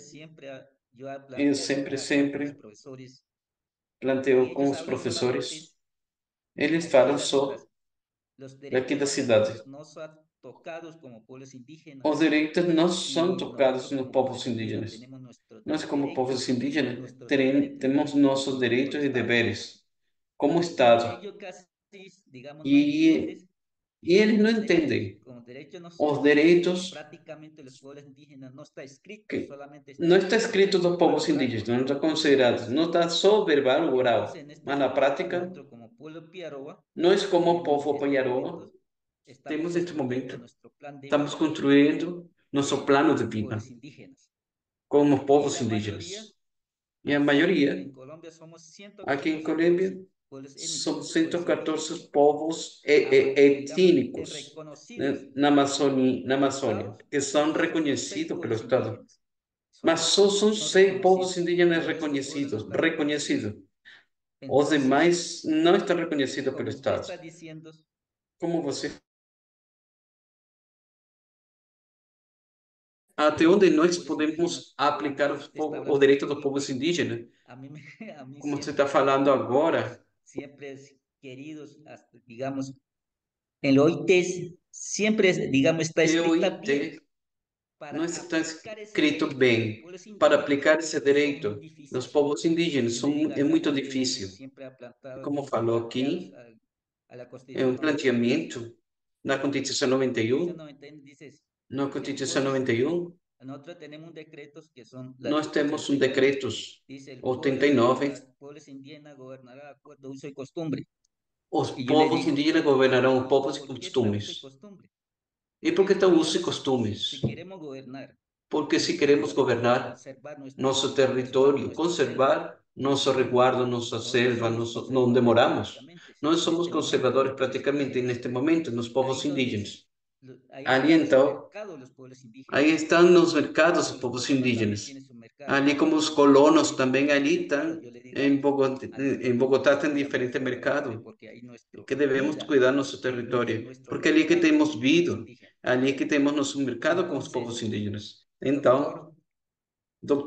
yo he eu planteado sempre, acá con los sempre profesores planteo y com ellos os hablan solamente professores, eles aquí de falam la só ciudad. Los daqui da derechos cidade. no son tocados como pueblos indígenas Os direitos não são y tocados nosotros nos como povos pueblos indígenas indígenas. tenemos nuestros Nós, como povos derechos y indígenas, nuestros deberes temos nossos reconocidos por el direitos e Estado. deveres como Y Estado. ellos casi, digamos, no E, entienden e que eles não los derechos, entendem como derechos no os son direitos prácticamente los pueblos indígenas, no está escrito, que solamente não está está escrito dos verbal, povos oral. indígenas, não está considerado, não está só verbal ou Entonces, oral, en este mas na sentido, prática, nosotros como pueblo Piaroba nós como tenemos povo este Panharoa, momento, estamos temos neste construyendo momento, nuestro plan de estamos vida construindo nosso plano de como vida pueblos indígenas. como Y povos la mayoría, indígenas. E a maioria, en Colombia somos aqui em 114 Colômbia, pueblos são étnicos, pueblos indígenas, 114 povos digamos, étnicos reconocidos Na por el Amazônia, Estado, que são solo 6 reconhecidos pelo pueblos Estado. indígenas Mas son, só são son 6 povos reconocidos. indígenas El resto de pueblos no reconhecidos, están reconocidos. reconhecidos. Os Entonces, demais não estão reconhecidos pelo como usted Estado. está diciendo, Como você. Até onde nós pueblos indígenas, podemos aplicar usted está o hablando direito dos aquí, povos indígenas, a mí como você siempre está me ha falando llamado, agora, siempre es queridos, hasta, digamos, en la OIT siempre, digamos, está e o escrita bien IT para não está aplicar ese escrito derecho a los bem. pueblos Para indígenas. aplicar esse Son muy direito nos difíciles. povos indígenas Y me diga, é la muito mayoría de ellos difícil. siempre ha Como falou planteado aqui, a la é um Constitución 91. planteamento na Constituição La Constitución 91. 91 dice Na que los Constituição pueblos, 91, nosotros tenemos decretos que son la nós ley temos um 89. decretos Dice el pueblo 89. pueblos indígenas gobernará de acuerdo a uso y costumbre. Os Y yo le povos digo, indígenas governarão os povos e ¿por qué está uso y costumes. costumbre? E por que estão usos e Digamos, costumes? si queremos gobernar Porque se nuestro queremos territorio, governar conservar nosso conservar território, nuestra selva, conservar nosso resguardo, nossa nosotros selva, somos onde conservadores moramos, prácticamente nós en somos este momento conservadores los pueblos praticamente indígenas. neste momento nos povos Ahí donde, indígenas. ahí Ali están en su então, mercado los pueblos aí indígenas. estão nos mercados os Y los povos colonos también indígenas. tienen su mercado. Ali como os colonos Ellos também tienen su ali mercado. estão Yo le digo, Em Bogotá tem cuidamos diferente nuestro territorio mercado, porque ahí nuestra que devemos vida cuidar nosso es território, nuestro porque ali que mercado temos como pueblos vida, indígenas. ali que temos nosso mercado com os povos Entonces, indígenas. doctor, Então,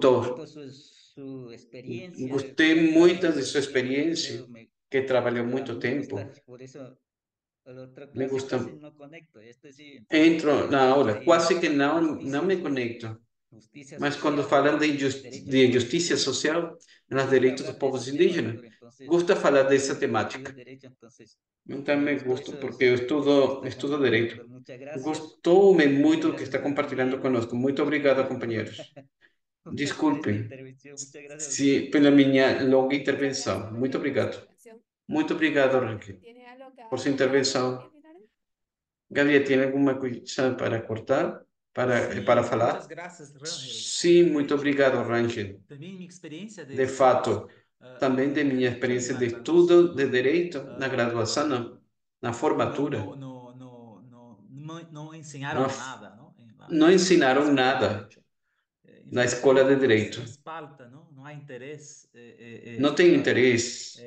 me doutor, gustó su experiencia, gostei trabajó muito de mucho sua tiempo, yo experiência, creo, que trabalhou a muito mí me gusta, tempo. por eso la otra Me clase gusta. casi no conecto, este sí, Entro na aula, ahí quase que não justicia, me conecto. justicia Mas quando social, falam derechos de humanos. justiça social, nos Me gusta direitos dos hablar de povos ese tema, indígenas, doctor, entonces, gosto de falar dessa yo estudio temática. derecho, entonces, Então, me me gustó gosto porque eu esta estudo charla, direito. doctor, muchas gracias, Gostou-me muchas muito do que gracias está por compartilhando venir, conosco. Muito obrigado, companheiros. por esta Desculpem intervención, muchas gracias, doctor. se pela minha longa Muchas intervenção. gracias, Muito Daniel, por su obrigado. intervención. Muito obrigado, Raquel, ¿Tiene algo que por sua agregar, intervenção. Gabriel? Gabriel, tem alguma coisa para cortar? Para falar? muchas gracias, Rangel. Sim, muito obrigado, Rangel. También mi experiencia De fato, também de minha derecho experiência en de la estudo graduación, de ¿no? direito na graduação, na formatura, no na enseñaron nada, ¿no? não ensinaram escuela de nada derecho. na escola de Infelizmente, direito. nos falta, ¿no? No hay interés. Não tem interesse.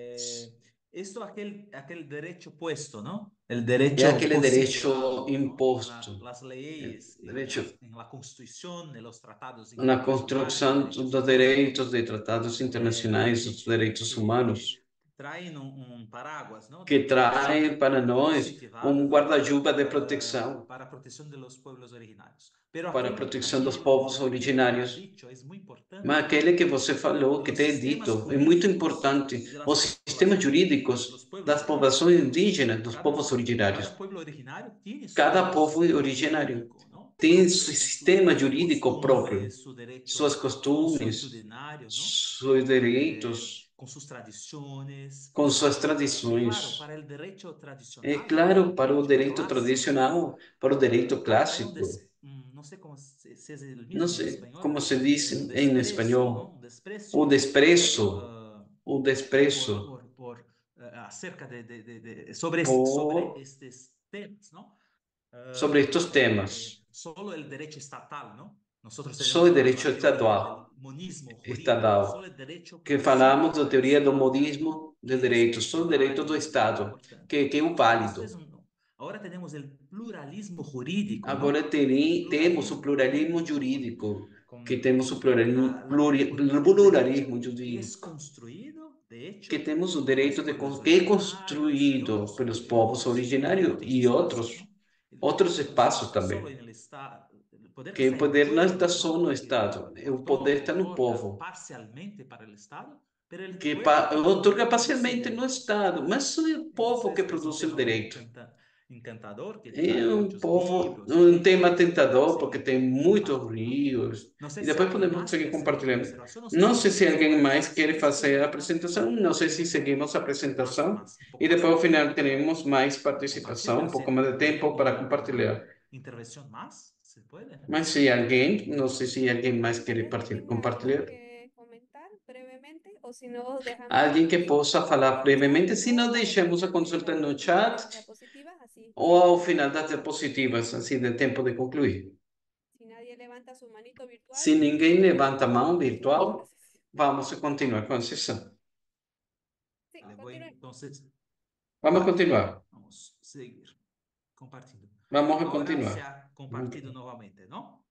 Esto aquel derecho puesto, ¿no? el é derecho aquele direito positivado, ¿no? imposto, Las leyes direito en la Constitución, en los tratados na internacionales de construção derechos dos humanos, direitos de tratados internacionais dos direitos humanos, traen un paraguas, ¿no? que de protección traz para nós positivada, ¿no? guarda-chuva de proteção Para protección de los pueblos originarios. Pero para a proteção dos aquello povos que usted ha originários. dicho es muy importante, Mas ¿no? aquele que você falou, que Los tem sistemas dito, é muito jurídicos importante. de las Os sistemas poblaciones, de los jurídicos pueblos das populações originarios, ¿no? indígenas, dos povos Cada originários. pueblo originario tiene Cada su povo sistema originário jurídico, ¿no? tem seu Con sus sistema jurídico próprio, costumbres, su suas derecho costumes, consuetudinario, ¿no? seus direitos, Con sus tradiciones. com suas Y claro, tradições. para el derecho É tradicional, claro, para o derecho direito clásico, tradicional, para o direito hay un clássico, no sé cómo se es el não mismo en sei español, como se diz un em desprecio, ¿no? espanhol, Un o desprecio desprezo, o desprezo acerca sobre por, estos temas, ¿no? sobre estes temas. Solo el derecho estatal, ¿no? Nosotros Só o tenemos direito la teoría estadual, del monismo jurídico, ¿no? estadual, Solo el derecho que posible falamos da para el teoria do Estado, ¿no? modismo de Que es direito, só o direito do válido, que es muy Estado, importante. que é o Esto es válido. ahora tenemos el pluralismo jurídico, Agora ¿no? temos o pluralismo Jurídico jurídico, que con temos o pluralismo, el pluralismo derecho que es jurídico, construido, de que hecho, temos o por los direito de pueblos que é originarios y construído pelos povos en originários otros e espacios, ¿no? outros El poder no espaços está solo também. en el Estado, el poder no Que está o en poder não está pueblos, só ¿no? no Que Estado, o poder está no otorga povo, parcialmente para el Estado, pero el que pueblo otorga también produce parcialmente no derechos. Estado, mas é o povo que Este es un produz o tema muy direito. encantador que É trae um muchos povo, libros, um tema textos para tentador, porque tem seguir muitos compartiendo, ¿no? rios, No sé e si depois alguien podemos más seguir quiere hacer alguna compartilhando. observación o si Não sei se seguimos alguém con la mais quer presentación. Después fazer a al final apresentação, não sei se seguimos a más, apresentação, un e poco más depois de ao final tiempo teremos mais para compartir, participação, pero um si pouco mais de hay tempo para alguna compartilhar. intervención más, se puede. Mas se alguém, não sei se alguém mais quer ¿Tal vez alguien tenga algo compartilhar. que comentar brevemente? O si no, dejamos Alguém que la possa consulta falar en el chat brevemente, se o não para el deixamos a final de consulta no de chat las diapositivas, así. ou ao final das diapositivas, assim, de tempo de concluir. Si nadie levanta su manito virtual, Se ninguém levanta a podemos mão continuar con la virtual, sesión. vamos continuar com a sessão. Sí, Vale, continúen. entonces, Vamos vale, continuar. vamos a seguir compartiendo. Vamos a Ahora se continuar. ha compartido nuevamente, ¿no?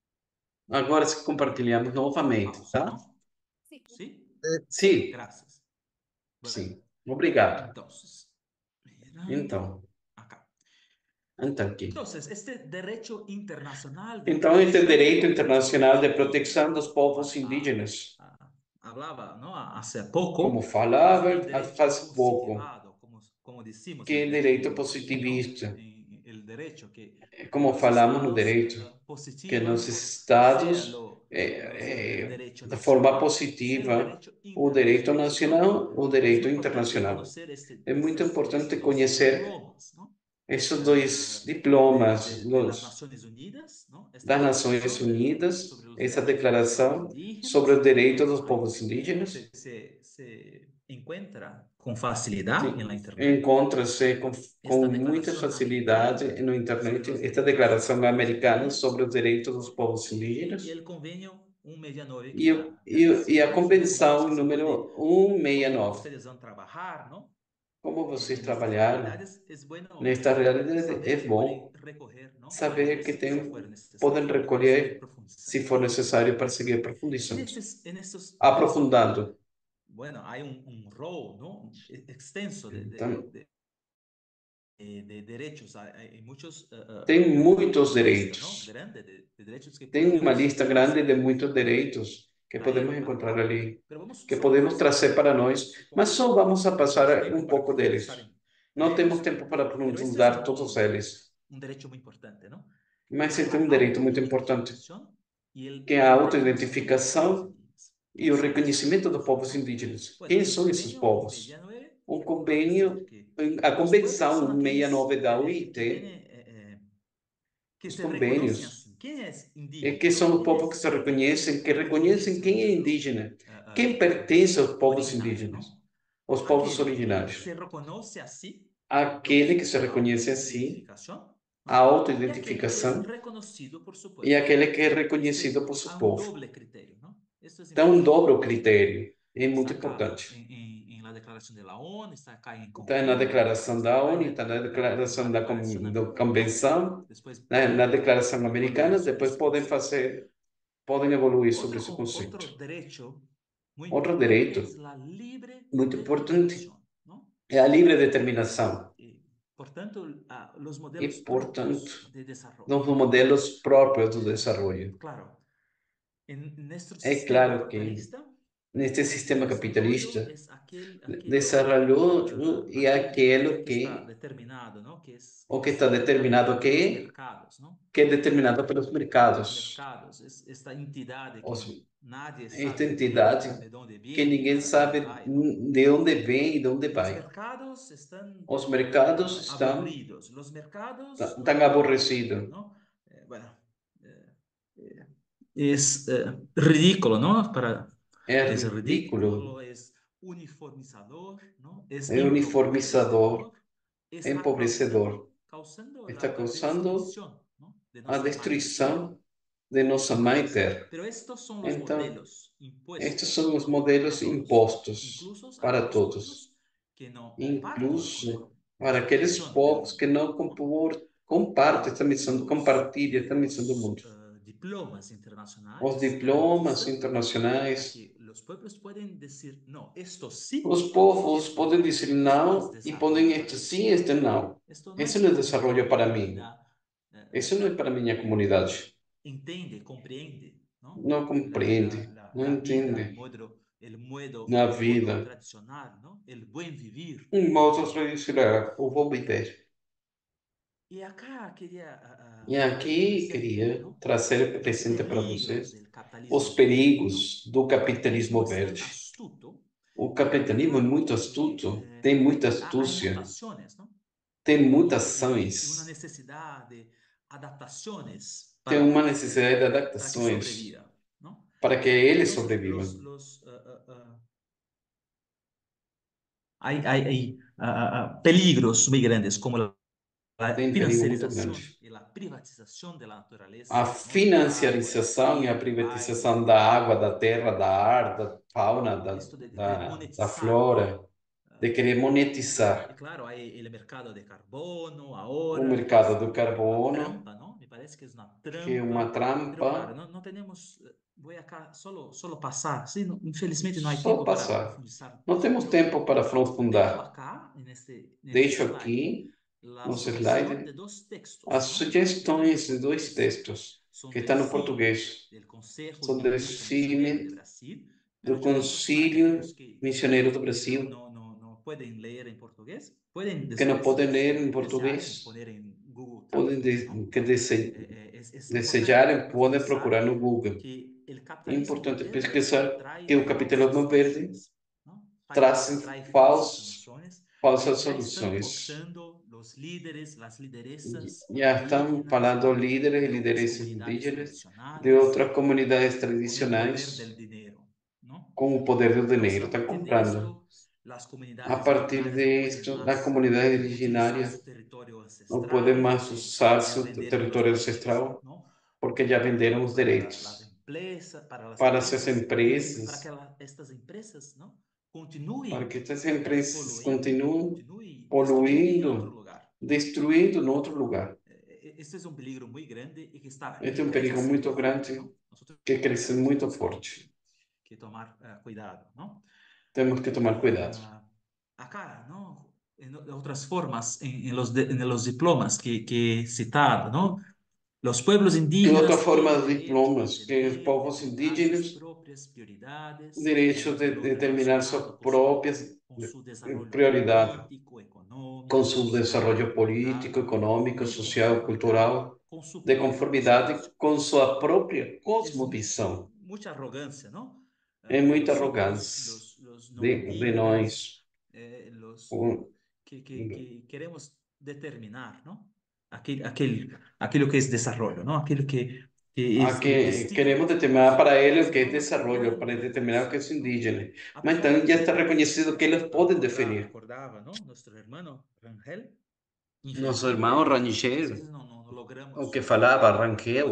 Agora se compartilhamos novamente, Pausa, tá? ¿no? Sí. ¿Sí? Sim, Gracias. Bueno, sim. Obrigado. entonces, Então, acá. aqui. Entonces, este derecho internacional de Então, esse protección direito de los internacional de pueblos proteção dos povos indígenas, indígenas, hablaba, ¿no? Hace poco, como es falava el derecho faz pouco, positivado, como decimos que é direito positivista, ¿no? El derecho que en como los falamos no estados direito, que positivan, nos estados, el derecho da forma nacional, ser el positiva, derecho o direito internacional, ¿no? nacional, o Es direito muy importante internacional. conocer É muito importante estos dos conhecer diplomas, ¿no? esses dois diplomas De las Naciones Unidas, ¿no? Esta das Nações declaración Unidas, sobre los essa derechos de los pueblos declaração sobre indígenas, os direitos dos ahí povos indígenas, se encuentra con facilidad en la sim, Internet. encontra-se com Esta muita declaración americana facilidade no sobre internet los esta derechos de los declaração pueblos americana indígenas sobre os direitos dos povos y indígenas el convenio 169 e, que ya e a decíamos, ¿no? Como es convenção que se puede, número cómo 169. ustedes van a trabajar, ¿no? Como vocês En estas trabalharam realidades, es bueno nesta realidade, é saber que pueden bom recoger, ¿no? saber que Fuentes si fuera podem necesario para seguir recolher se profundizando. for necessário para seguir En estos, aprofundando. bueno, hay un rol, ¿no? Extenso Então, de derechos. Hay muchos tem muitos lista, ¿no? direitos. Grande de derechos que Tem uma podríamos lista grande de muitos direitos que traer podemos para encontrar acá, ali, pero vamos que solo podemos pasar trazer para nós, mas só vamos a passar tempo um para pouco profundizar deles. en Não temos ellos, tempo para pero este es aprofundar todos eles, un derecho muy importante, ¿no? mas Que es tem la um direito muito importante, autoidentificación y el que é a reconocimiento de los pueblos autoidentificação indígenas. e o ¿Quiénes son estos reconhecimento dos pueblos? povos indígenas. Bueno, Quem el são esses convenio povos? 169 Um va a decir convênio, que a los pueblos Convenção son aquellos 169 da que UIT, que os se reconocen convênios, así. ¿Quién es é indígena? que são o ¿Quién povo que es se reconhecem, que reconhecem pertenece a quem é un pueblo indígena, quem pertence aos povos originario, indígenas, ¿no? aos povos Aquel que originários. se reconoce así, Aquele que se la reconhece assim, autoidentificación, a ¿no? Y aquel que es autoidentificação, reconocido por su e pueblo. aquele que é reconhecido por Hay seu un povo. doble criterio, ¿no? Esto es Então, um importante dobro critério, é muito destacarlo importante. en la Declaração da ONU, está acá em está na declaração da ONU, está na declaração da convenção, né, na declaração americana, depois podem evoluir sobre esse conceito. Outro direito muito importante é a livre determinação. E, portanto, os modelos próprios do desenvolvimento. É claro que neste sistema capitalista, desarrollou é aquilo que o que está determinado que é determinado pelos mercados. Esta entidade que ninguém sabe de onde vem e de onde vai. Os mercados estão aborrecidos. É ridículo, não? É Es ridículo, es uniformizador, ¿no? Es é uniformizador, es empobrecedor. Está causando a destruição de nossa mãe terra. Então, estes são os modelos impostos para todos, incluso para aqueles povos que não compartilham esta missão, compartilham esta missão do mundo. Os diplomas internacionais, os povos podem dizer não e podem este sim, este não. Esse não é desenvolvimento para mim. Isso não é para minha comunidade. Não compreende, não entende na vida. Um modo tradicional, o bom viver. E aqui queria trazer presente para vocês os perigos do capitalismo verde. O capitalismo é muito astuto, tem muita astúcia, tem muitas ações, tem uma necessidade de adaptações para que eles sobrevivam. Hay peligros muy grandes como la Tem perigo muito financiarização grande. e a privatização da natureza. A financiarização e a privatização da água, da terra, da ar, da fauna, da flora, de querer monetizar E claro, há o mercado de carbono, o mercado do carbono, trampa, não? Me parece que é uma trampa. que é uma Pero claro, trampa. não temos, vou acá solo passar, sim, infelizmente não há Só tempo para passar. profundizar. Não temos tempo para Deixo aprofundar. acá, Deixo aqui no slide as sugestões de dois textos que estão no português. São do CIMI, do Concílio Missioneiro do Brasil, que não podem ler em português, podem desejarem, podem procurar no Google. É importante pesquisar que o capitalismo verde traz falsas soluções. Já estão falando líderes e lideranças indígenas de outras comunidades tradicionais com o poder do dinheiro. Estão comprando. A partir disso, as comunidades originárias não podem mais usar seu território ancestral porque já venderam os direitos para essas empresas, para que essas empresas continuem poluindo, destruindo em outro lugar. Este é um perigo muito grande que cresce muito forte. Temos que tomar cuidado. Acá, ¿no? En otras formas, en los diplomas que he citado, ¿no? Los pueblos De indígenas. outra forma, os diplomas, que os povos indígenas, o direito de determinar suas próprias prioridades, com seu desenvolvimento político, econômico, social, cultural, de conformidade com sua própria cosmovisão. Muita arrogância, não? É muita arrogância de nós. Que queremos determinar, não? Aquilo que é desenvolvimento, não? Aquilo que queremos determinar para eles o que é desenvolvimento, para determinar o que é indígena. Mas então já está reconhecido que eles podem definir. Nosso irmão Rangel, o que falava Rangel,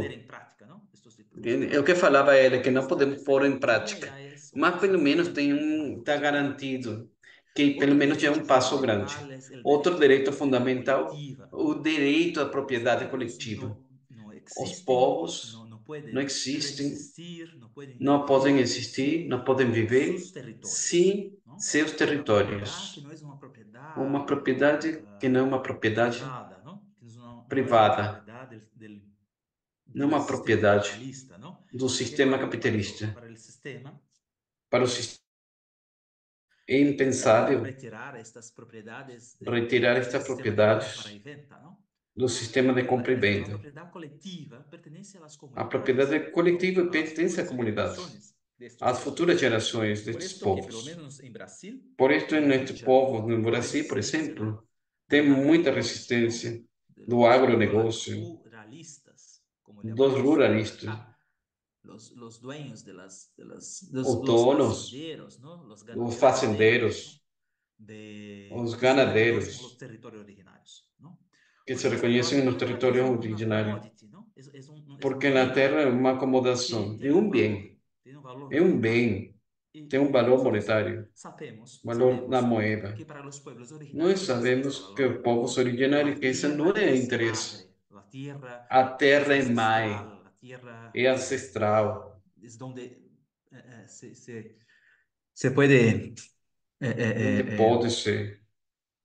o que falava ele que não podemos pôr em prática, mas pelo menos está garantido que pelo menos já é um passo grande. fundamental es el Outro derecho a la direito propiedad fundamental, colectiva. o direito à Los propriedade pueblos coletiva. no Os existen, povos no não pueden existem, resistir, no pueden não podem vivir existir, sin não podem viver sus territorios, sem ¿no? seus Una propiedad que territórios. no es una propiedad Uma propriedade que não é uma propriedade privada, ¿no? Que no es una privada, propiedad não é del uma sistema propriedade capitalista, ¿no? do Porque sistema capitalista. para el sistema Para o sistema é impensável retirar estas propiedades retirar del estas sistema de compra y propriedades venta, ¿no? do sistema de compra e La venda. propiedad colectiva pertenece a las A comunidades, propriedade coletiva ¿no? A las pertence à futuras comunidade, generaciones de estos às futuras pueblos. gerações Por destes esto que, pelo povos. menos en Brasil, Por isso, hay neste mucha povo, no Brasil, por resistencia exemplo, tem del muita agronegócio, ¿no? resistência De do los agronegócio, ruralistas, como dos llamamos ruralistas, acá, los dueños de los autônomos, fazenderos, ¿no? Los os ganaderos, fazendeiros, ¿no? os Que se reconocen como los ganadeiros, territorios originarios, ¿no? que se Porque la reconhecem nos tierra es territórios una originários. commodity, ¿no? Es un Porque na bien terra é uma que acomodação, é tiene um un valor, bem, tiene un valor é um monetario. bem, tem um valor Nosotros monetário, valor na sabemos moeda. que para los pueblos Nós originarios existe este sabemos que valor. os povos originários, La que isso não tierra é es interesse. madre, la tierra A es terra é mãe, ancestral, la tierra é ancestral, es donde se puede, onde pode ser.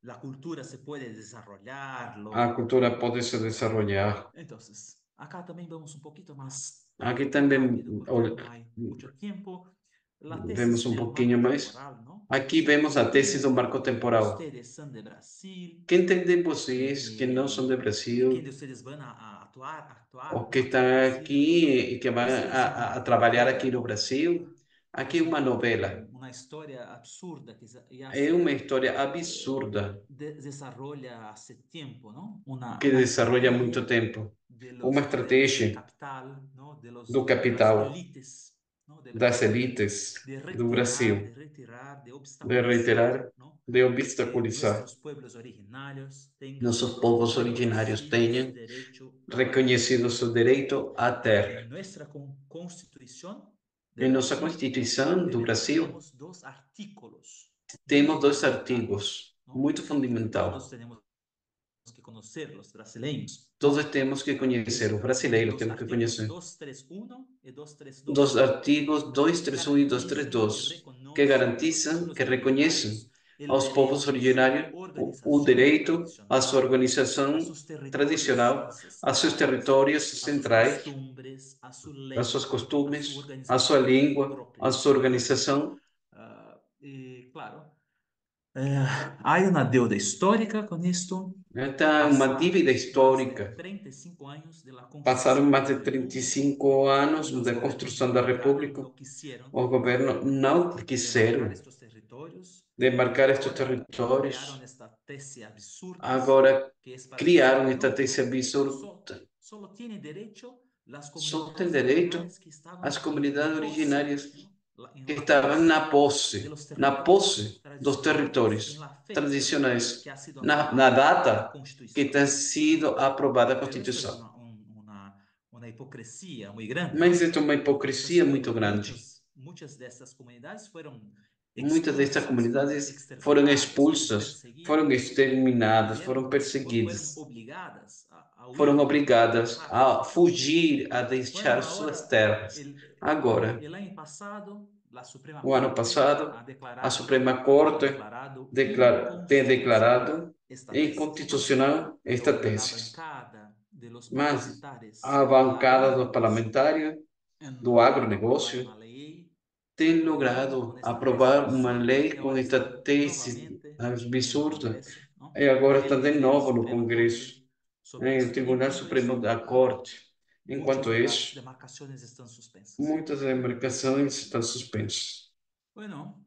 la cultura se puede desarrollar. A cultura pode se desenvolver. Entonces, acá también vamos un poquito más Aqui também rápido porque no hay mucho tiempo. La vemos tesis um del pouquinho marco mais. temporal, ¿no? Aqui vemos a tese do marco temporal. Ustedes son de Brasil. Quem tem de vocês que não são do ¿Quién Brasil, de ustedes van a actuar, ou que ¿no? estão Aquí en Brasil? aqui e que vão Esto es a trabalhar novela, aqui no ¿no? Brasil, aqui é uma novela. Una historia absurda que ya É uma história absurda desarrolla hace tiempo, ¿no? que Una desenvolve há estrategia muito tempo. de Uma del estratégia capital, ¿no? do De las capital, élites, ¿no? De das Brasil, elites de do Brasil, retirar, de de obstaculizar, reiterar, ¿no? de Que obstaculizar. nuestros pueblos originarios tengan Nossos povos originários reconocido su tenham derecho a la reconhecido seu direito à terra. En nuestra constitución de Em nossa Brasil Constituição do Brasil, tenemos dos artículos temos muy dois fundamentales, artigos ¿no? muito Que fundamental. todos tenemos que conocer, los brasileños, ¿no? Todos temos que conhecer, os brasileiros Los temos que artículos conhecer. 231 y 232, Dos artigos que 231 e garantizan y 232, que reconocen a los garantizam, pueblos que reconhecem originarios el aos povos derecho a su originários o organización direito à sua tradicional, a organização sus territorios tradicional, a seus ancestrales, territórios a sus centrais, costumbres, a su as suas lengua, a su costumes, a sua organización língua, propia. a sua organização. Y claro, hay una deuda histórica con esto. Então, uma dívida histórica. 35 años de la Passaram construcción mais de de la 35 anos da construção da República. no quisieron O governo não demarcar quiseram estos territorios. demarcar estes Ahora territórios. crearon esta tesis absurda Agora que es para criaram decir, esta no, tese absurda. solo tiene derecho las Só comunidades tem direito originarias que estaban as en comunidades posse, originárias ¿no? que estavam na posse de los dos territórios en la fecha tradicionais, que ha sido na aprobada data la que Constitución. tem sido aprovada a Pero esto es Constituição. una hipocresía muy grande. Mas é uma hipocrisia muito grande. Muchas de estas comunidades fueron Muitas destas expulsas, comunidades exterminadas, foram expulsas, perseguidas, foram exterminadas, foram fueron perseguidas, obligadas a huir, foram obrigadas dejar. a fugir, a deixar Bueno, suas ahora, terras. Agora, el año pasado, la Suprema o ano Corte passado, ha a Suprema Corte tem declarado esta tesis, ¿no? inconstitucional esta La tese. bancada de los Mas parlamentarios a bancada dos agrónomos parlamentares do aprobó agronegócio una ley tem con logrado esta aprovar tesis uma absurda, lei que com ahora esta está tese nuevamente en absurda Congreso, ¿no? e agora está de En el novo no Suprema Congresso, Corte sobre no eso. Tribunal Enquanto Supremo eso, da Corte. muchas Enquanto de las isso, demarcaciones están suspensas. muitas demarcações estão suspensas. Bueno,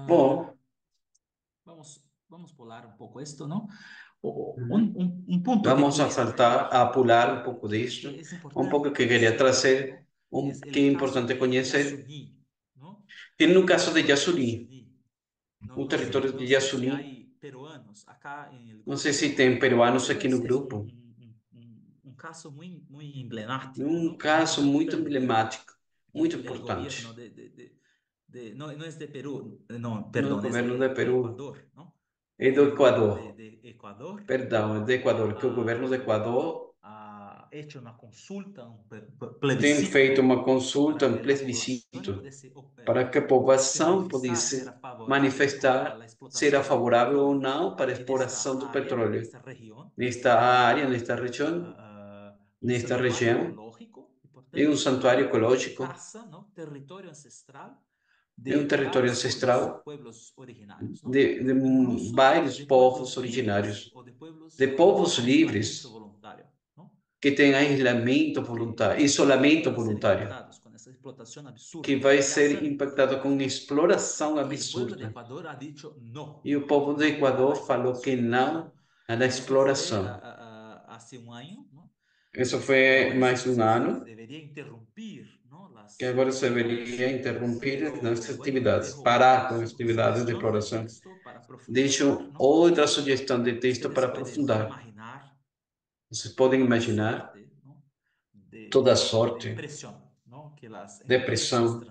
Bom, vamos pular un poco esto, ¿no? Un punto vamos que a saltar, a pular um pouco que disto, es um pouco que importante queria trazer, es el que é caso importante de conhecer, Yasuní, ¿no? que no caso de Yassuní, No, o no território sé, de no sé si Yassuní, hay peruanos acá en el não sei grupo, se tem peruanos pero aqui no es grupo, un caso muy emblemático, um ¿no? caso Muy muito importante. emblemático, muito El importante. gobierno no es de Perú, no, No perdón, é es governo de Peru, Ecuador, ¿no? é do Equador. De Ecuador Perdão, é do Equador, que o governo do Equador ha hecho una consulta, un tem plebiscito feito uma consulta, para um que la población plebiscito, pudesse para que a se população manifestar se era pudesse favorável a manifestar la se era explotación del favorável ou petróleo não para a en esta exploração do área, en petróleo esta región, nesta área, nesta un, região, un nesta santuario região, ecológico y por é um tanto santuário una ecológico, casa, ¿no? Territorio ancestral é um de território varios ancestral pueblos originarios, ¿no? de Incluso vários de povos pueblos libres originários, o de de pueblos povos con aislamiento livres voluntario, ¿no? que têm isolamento voluntário, isolamento Van a ser voluntário, impactados con esa explotación absurda que vai que ser hacen impactado com ¿no? exploração Y el pueblo de absurda. Ecuador ha dicho no, E o povo do no a la Equador falou que explotación, não ¿no? à Eso fue exploração. hace un año, ¿no? Isso Y foi ahora mais um ano, debería interrumpir, ¿no? que Las agora se actividades. deveria interromper Pero nossas bueno, atividades, parar com as atividades de sugestiono de exploração. texto para profundizar, Deixo ¿no? outra sugestão de texto Ustedes para pueden aprofundar. imaginar Vocês podem toda imaginar suerte, ¿no? toda a de sorte, presión, ¿no? Que las empresas depressão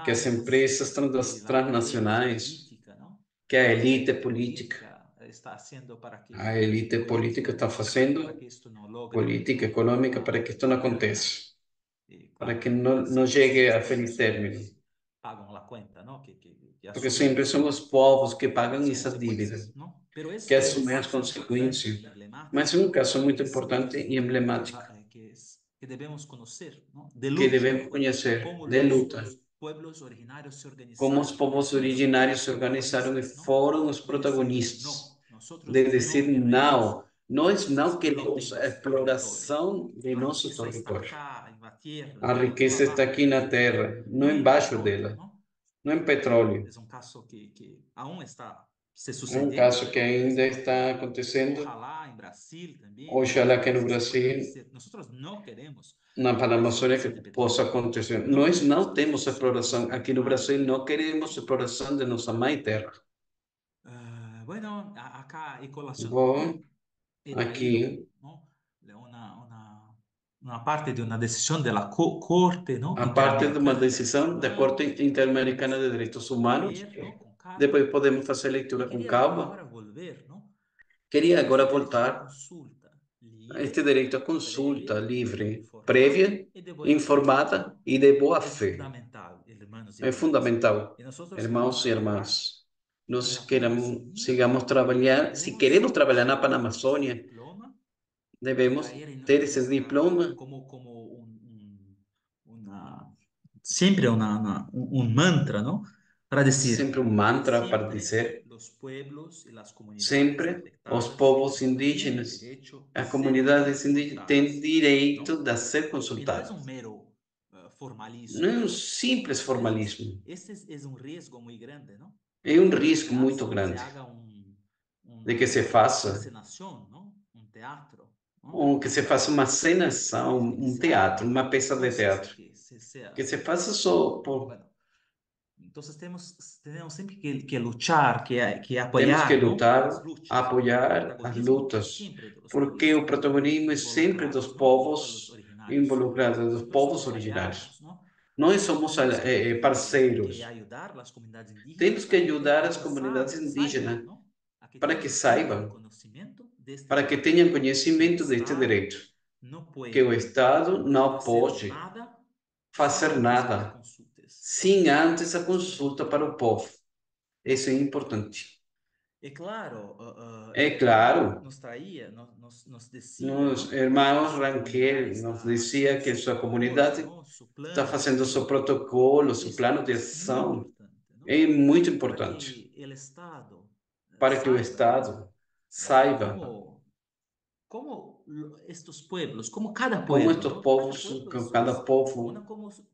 que as transnacionales empresas y la élite transnacionais, política, ¿no? que a elite política, Está haciendo para que a elite política está económica para fazendo que esto no logre política econômica para que isto não terminar. aconteça, Y para claro, que não chegue a feliz término. pagan la cuenta, ¿no? Que Porque asumen sempre são os povos que pagam las essas dívidas, consecuencias, ¿no? Pero que este assumem as caso importante, consequências. Mas emblemático, é um caso muito es, importante e emblemático que debemos conocer, ¿no? De que lucha, devemos conhecer, cómo de luta, los pueblos originarios se como os organizaron povos y fueron originários se organizaram e protagonistas, ¿no? foram os De decir protagonistas, no, nosotros de dizer no queremos não, nós esa não queremos a territorio. exploração de La nosso riqueza está território. acá en la tierra, A no riqueza está abajo, aqui na terra, não no en embaixo petróleo, dela, ¿no? não em petróleo. Es un caso que aún está se É um sucediendo caso que en ainda este está momento. acontecendo. Ojalá en Brasil también, Oxalá que no se pueda Brasil, ejercer. Nosotros no queremos na Amazônia, que explotación de possa petróleo. acontecer. No Nós não queremos temos exploração. explotación Aqui no animal. Brasil não queremos exploração de nossa mãe terra. Bueno, acá he colacionado, Bom, he aqui, traído, ¿no? Una parte de una decisión de la Corte, ¿no? a parte de uma Interamericana de decisão Derechos da Corte Humanos. Interamericana de Direitos Humanos. Leer, ¿no? Con calma. Depois podemos fazer leitura Y com quería calma. ahora volver, ¿no? Queria agora Este derecho de voltar consulta a este libre, direito à consulta previa, livre, informada prévia, y de buena fe, informada ¿no? e de boa Es fé. fundamental, hermanos y É hermanas. fundamental, Y nosotros queremos irmãos e trabajar irmãs. y Nós apenas queremos, seguir, sigamos trabalhar. Se queremos trabalhar na este Panamazônia, diploma y devemos traer ter en esse nuestra, diploma, como siempre un mantra, ¿no? Para decir, sempre um mantra para siempre dizer, los pueblos y las comunidades sempre os afectadas povos tienen indígenas, derecho de as ser comunidades indígenas têm consultadas, direito ¿no? de ser Y no es consultadas. un mero Não formalismo, é um simples a veces formalismo, este es un riesgo muy grande, ¿no? é um De que risco muito se grande haga de que se faça, una encenación, ¿no? Un teatro, ¿no? ou que se faça uma cenação, um teatro, uma peça de teatro, Sea, que se faça só por. bueno, entonces tenemos siempre que luchar, que Temos que apoyar, ¿no? lutar, Las luchas. apoiar as Protagonismo lutas, siempre de los porque pueblos o protagonismo é sempre dos involucrados, ¿no? Pueblos povos originarios. involucrados, dos Nosotros povos somos originários. aliados, ¿no? Nós somos Tenemos que parceiros. ayudar las comunidades indígenas Temos que a que ajudar as comunidades saiban, indígenas ¿no? A que para que tengan saibam, conocimiento de este para que derecho. tenham Que conhecimento el deste Estado direito, no que o puede Estado não hacer pode nada sin fazer antes que le nada consultes. sem antes a Eso es consulta para o povo. Isso é importante. Claro, É claro, nos traía, nos decía, nos ¿no? irmãos Que su Ranquel comunidad nos está dizia haciendo que su sua protocolo, comunidade ¿no? Su está plan de fazendo seu acción. protocolo, seu Eso plano de es muy ação. importante, ¿no? É muito Para importante que el Estado para que o saiba, Estado ¿no? saiba Cómo estos pueblos, como cada como pueblo, estes ¿no? povos, cada povo, una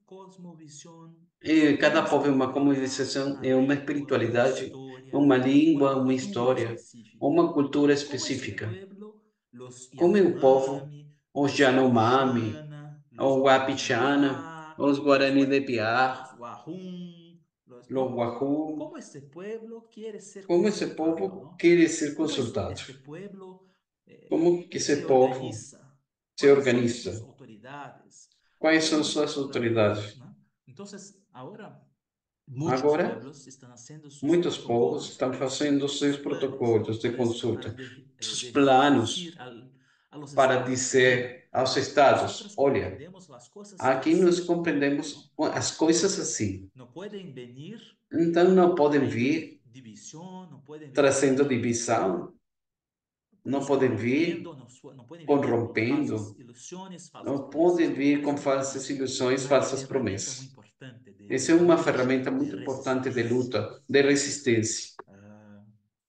cosmovisión, e cada una povo é uma espiritualidad, comunicação, una é uma lengua, una espiritualidade, historia, uma língua, una uma cultura história, específica. uma cultura Como ese específica. pueblo, los Como é o povo, Yanomami, os los Yanomami, Capixana, os los Guarani de Wapixana, Piá, os Guarani de los Piá, Wahum, os ¿no? Wahoo, Como este pueblo quiere ser como esse consultado, povo ¿no? quer ser Como consultado, este pueblo como que esse se povo organiza, se cuáles son organiza, sus autoridades, quais são cómo suas estructura, autoridades. ¿no? Entonces, ahora muchos Agora, pueblos están haciendo sus muitos povos protocolos, estão fazendo seus sus planes, protocolos de para consulta, de seus decir planos a los para estados, dizer aos estados: nosotros olha, comprendemos las cosas aqui así, nós compreendemos as coisas assim. no pueden venir Então não podem trayendo vir división, no pueden venir trazendo divisão, não podem vir corrompiendo, no pueden venir con falsas corrompendo, ilusiones, falsas não promesas. podem vir com falsas ilusões, Una falsas herramienta muy promessas. importante Essa é uma lucha, ferramenta muito de importante de resistencia. luta, de resistência.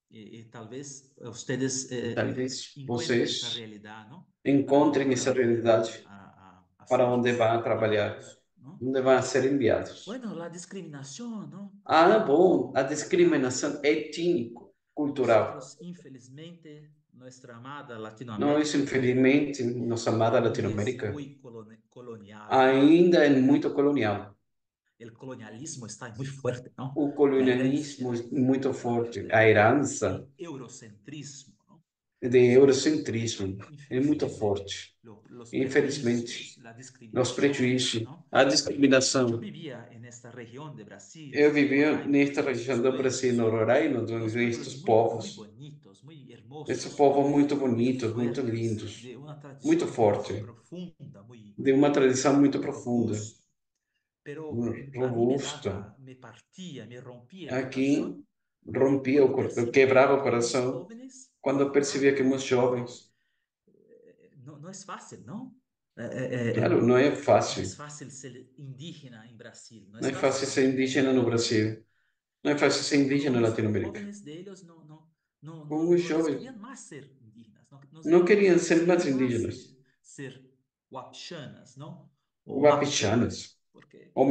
Y tal vez ustedes Talvez encuentren esa vocês realidad, ¿no? encontrem essa Para donde van realidade a para ser onde vão trabalhar, enviados, ¿no? onde vão ser enviados. Bueno, la discriminación, ¿no? Ah, bom, a discriminação étnico-cultural. Nosotros, infelizmente, nuestra amada Nós, Latinoamérica infelizmente, nossa amada aún es Latinoamérica muy colonial. ainda é muito colonial. El colonialismo está muy fuerte, ¿no? O La colonialismo herencia, é muito forte, a herança el eurocentrismo, ¿no? de eurocentrismo é muito Infelizmente, forte. los Infelizmente, prejuicios, la os discriminación, prejuízos, ¿no? a Yo discriminação. vivía en esta región de Brasil, Eu vivia Roraima, nesta con região estos do Brasil, no pueblos, Roraima, unos onde pueblos estes muy povos, bonitos, muy esse hermosos, povo muito muy bonitos, muito fuertes, lindos, de una muito tradición muy forte, profunda, muy de uma tradição muito profunda, robusta. Pero a mí robusta. me partía, me rompía el Aqui corazón rompia cuando eu percibía quebrava o que los coração jóvenes quando eu percebia que meus jovens, no es fácil, ¿no? claro, não é No fácil, es fácil ser indígena en Brasil, no não es é fácil fácil ser ser indígena no Brasil, não é fácil ser indígena na algunos Latinoamérica. jóvenes de ellos Como os les jovens querían más ser indígenas, não queriam ser les mais querían más indígenas, ser wapichanas, ¿no? O wapichanas, porque ou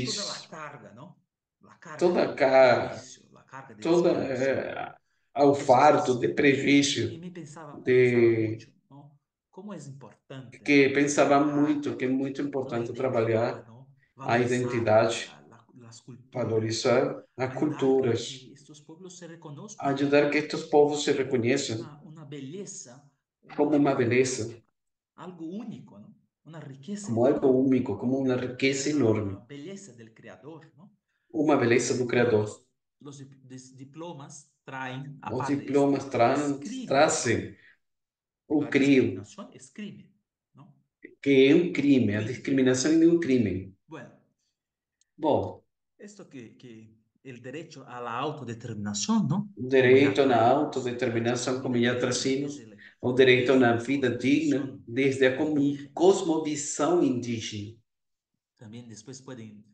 toda la macutis, carga, ¿no? La carga toda de a, prejuicio, la carga de toda discriminación. ao fardo Entonces, de prejuízo, me pensaba de mucho, ¿no? Cómo es importante, que ¿no? pensava Celebrar muito que é muito la importante identidad, trabalhar ¿no? a Valorizar identidade, las culturas, valorizar as ayudar para culturas, que estos pueblos se reconozcan ajudar que estes povos se como reconheçam una belleza, como uma beleza, algo único, ¿no? Una riqueza como algo enorme, único, como uma riqueza enorme, una belleza del creador, ¿no? uma beleza do Bueno, Criador. los diplomas traen, Os aparte de esto, diplomas es crimen, trazem o ¿no? La CRIO, discriminación es crimen, ¿no? que é um crime, a discriminação é um crime. Bueno, Bom, esto que el derecho a la autodeterminación, ¿no? o Como ya direito na traemos, autodeterminação, como já trazimos, desde o direito desde na la vida digna, cosmovisión desde a indígena. cosmovisão indígena. También después pueden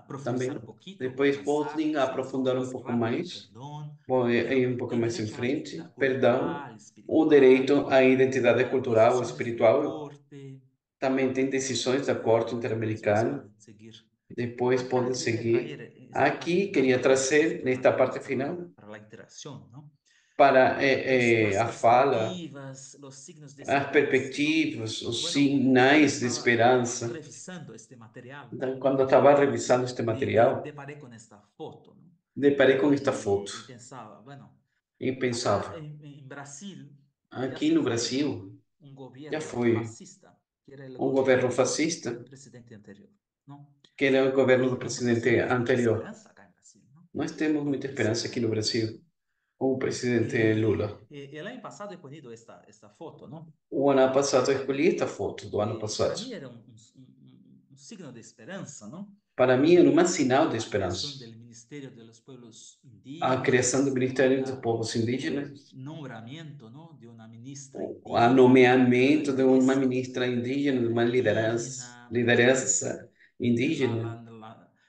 profundizar Também, un poquito, depois avanzar, podem ¿sí? aprofundar Más pouco rápido, mais, perdón. vou Pero ir pouco el mais em derecho a la frente, identidad perdão, cultural, o espiritual, direito à identidade cultural, decisiones de la espiritual, Corte, também tem decisões da Corte después Interamericana, pueden seguir. depois Acá podem quería seguir. traer esta parte Aqui, final queria para trazer, nesta parte para, final, para la interacción, ¿no? para Las a fala, perspectivas, los signos de as esperanza, ¿no? perspectivas, os Bueno, cuando sinais de estaba esperança. revisando este material, Então, quando eu estava revisando este me material, deparé con esta foto, ¿no? deparei com esta foto Y pensaba, bueno, e acá pensava, en Brasil ya aqui se no fue, ¿no? Brasil, Un já gobierno foi fascista, que era el um governo gobierno fascista, del presidente anterior, ¿no? que era o governo do Nosotros presidente tenemos mucha anterior. esperanza acá en Brasil, ¿no? Nós temos Con el muita esperança aqui no presidente. Brasil com o presidente Lula. El año pasado he ponido esta foto, ¿no? O ano passado eu escolhi esta foto do ano Para passado. mí era un signo de esperanza, ¿no? Para mim era um sinal de La esperança. creación del Ministerio de los Pueblos A Indígenas, criação do Ministério dos la- Povos el Indígenas, nombramiento, ¿no? De una ministra o indígena, nomeamento de uma lideresa ministra indígena, de uma indígena, liderança indígena,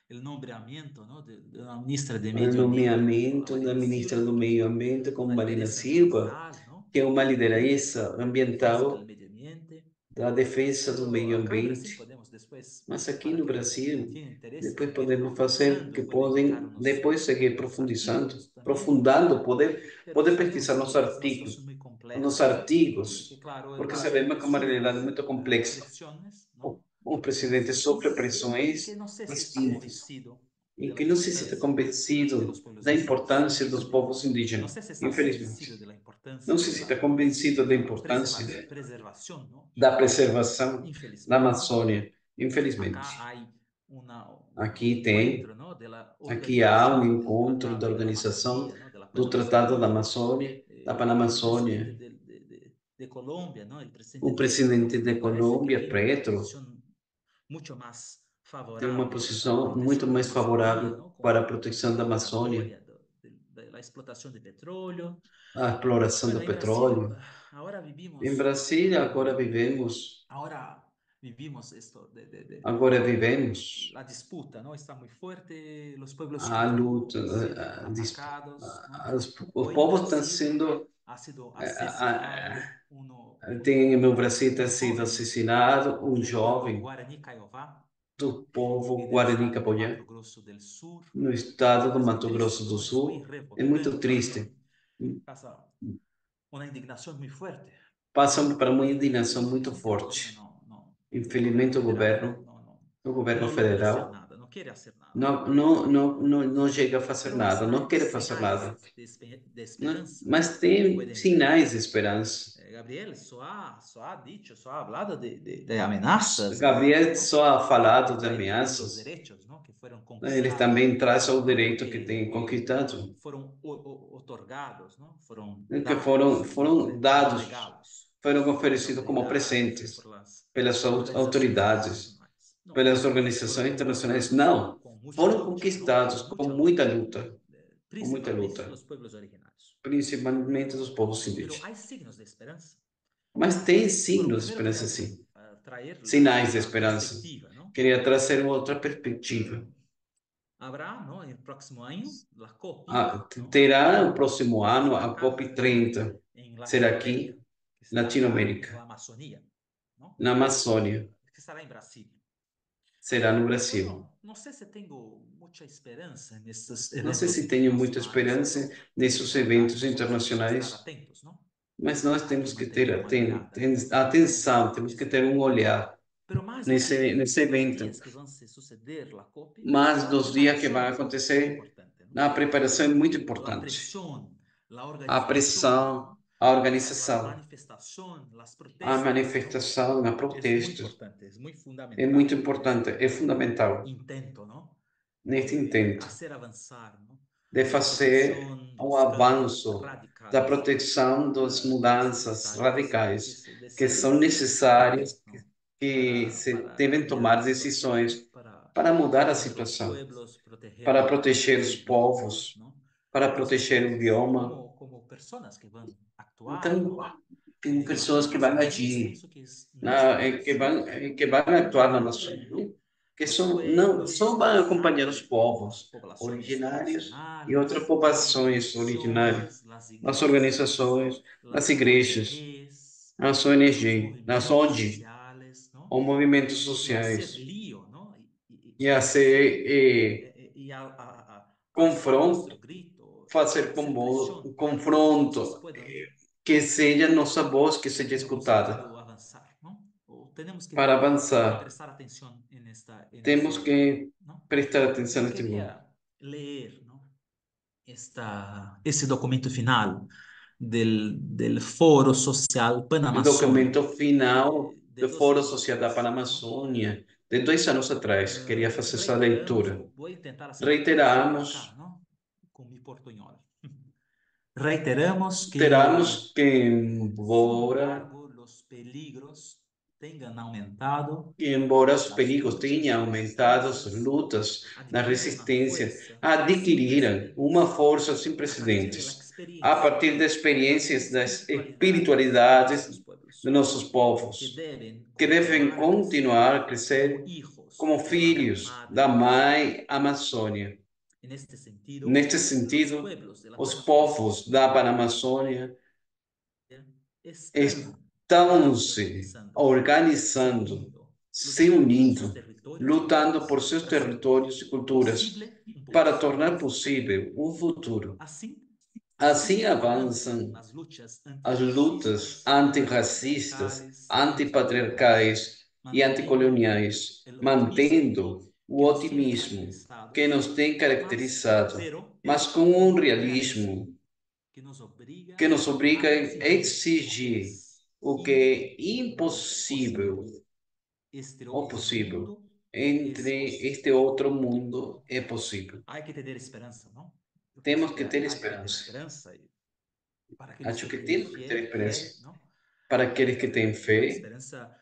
el nombramiento, ¿no? De una ministra de o Medio Ambiente, como la nomeamento da Marina ministra do Silva, que Meio fue Ambiente como una Marina lideresa Silva, ambiental, ¿no? que é uma liderança Defensa ambiental del medio ambiente. da defesa do Pero meio acá en Brasil ambiente. podemos después, Mas aqui para no quienes Brasil, tienen interés, depois seguir podemos fazer profundizando, que pueden buscar podem depois seguir unos profundizando, artículos también, aprofundando, pero poder sabemos pesquisar que nossos es una situación muy nos compleja, ¿no? Que artigos, claro, el porque presidente sabemos que é uma sufre realidade muito complexa. presiones, O, ¿no? o presidente sofre Y que pressões no sé si está distintas convencido e de la que não se sinta importancia de convencido los pueblos da indígenas, importância dos povos no indígenas, sé si está convencido infelizmente. de la Não importancia se sinta convencido de da la importância preservación, ¿no? da preservação da Infelizmente, ¿no? Amazônia, infelizmente. Acá hay Aqui tem, aqui há um encontro da organização do Tratado da Amazônia, da Panamazônia. O presidente da Colômbia, Petro, tem uma posição muito mais favorável para a proteção da Amazônia, a exploração do petróleo. Em Brasília, agora vivemos a luta, os povos estão sendo, tem no Brasil tem sido assassinado um jovem do povo Guarani Capoeira, no estado do Mato Grosso do Sul. É muito triste. Passamos para uma indignação muito forte. Infelizmente, o governo federal não chega a fazer nada, não quer fazer nada. Mas tem sinais de esperança. Gabriel só ha de ameaças. Gabriel só ha falado de ameaças. Ele também traz o direito que tem conquistado. Que foram dados, foram oferecidos como presentes pelas autoridades, pelas organizações internacionais. Não, foram conquistados com muita luta, principalmente dos povos indígenas. Mas tem signos de esperança, sim. Sinais de esperança. Queria trazer outra perspectiva. Terá no próximo ano a COP30. Será aqui, Latinoamérica, na Amazônia. Será no Brasil. Não sei se tenho muita esperança nesses eventos internacionais, mas nós temos que ter atenção, temos que ter um olhar nesse evento. Mas dos dias que vão acontecer, a preparação é muito importante. A pressão, a organização, a manifestação, a protesto. É muito importante, é fundamental neste intento de fazer o avanço da proteção das mudanças radicais que são necessárias, que se devem tomar decisões para mudar a situação, para proteger os povos, para proteger o bioma. Então, tem pessoas que vão agir, que vão atuar na Amazônia, que não só vão acompanhar os povos originários e outras populações originárias, as organizações, as igrejas, as ONG, os movimentos sociais, e confronto, fazer confronto, que seja nossa voz que seja escutada. Para avançar, temos que prestar atenção neste mundo. Esse documento final del Foro Social O Panamazônia. documento final do Foro Social da Panamazônia, de 2 anos atrás, queria fazer essa leitura. Reiteramos que, embora os perigos tenham aumentado, as lutas na resistência adquiriram uma força sem precedentes, a partir das experiências das espiritualidades de nossos povos, que devem continuar a crescer como filhos da Mãe Amazônia. Neste sentido, os povos da Panamazônia estão se organizando, se unindo, lutando por seus territórios e culturas para tornar possível um futuro. Assim avançam as lutas antirracistas, antipatriarcais e anticoloniais, mantendo o otimismo que nos tem caracterizado, mas com um realismo que nos obriga a exigir o que é impossível ou possível, entre este outro mundo é possível. Hay que tener esperança, não? Eu Temos penso que há ter que ter esperança. esperança para aqueles Acho que que têm temos que ter fé, esperança. não? Para aqueles que têm A fé, esperança,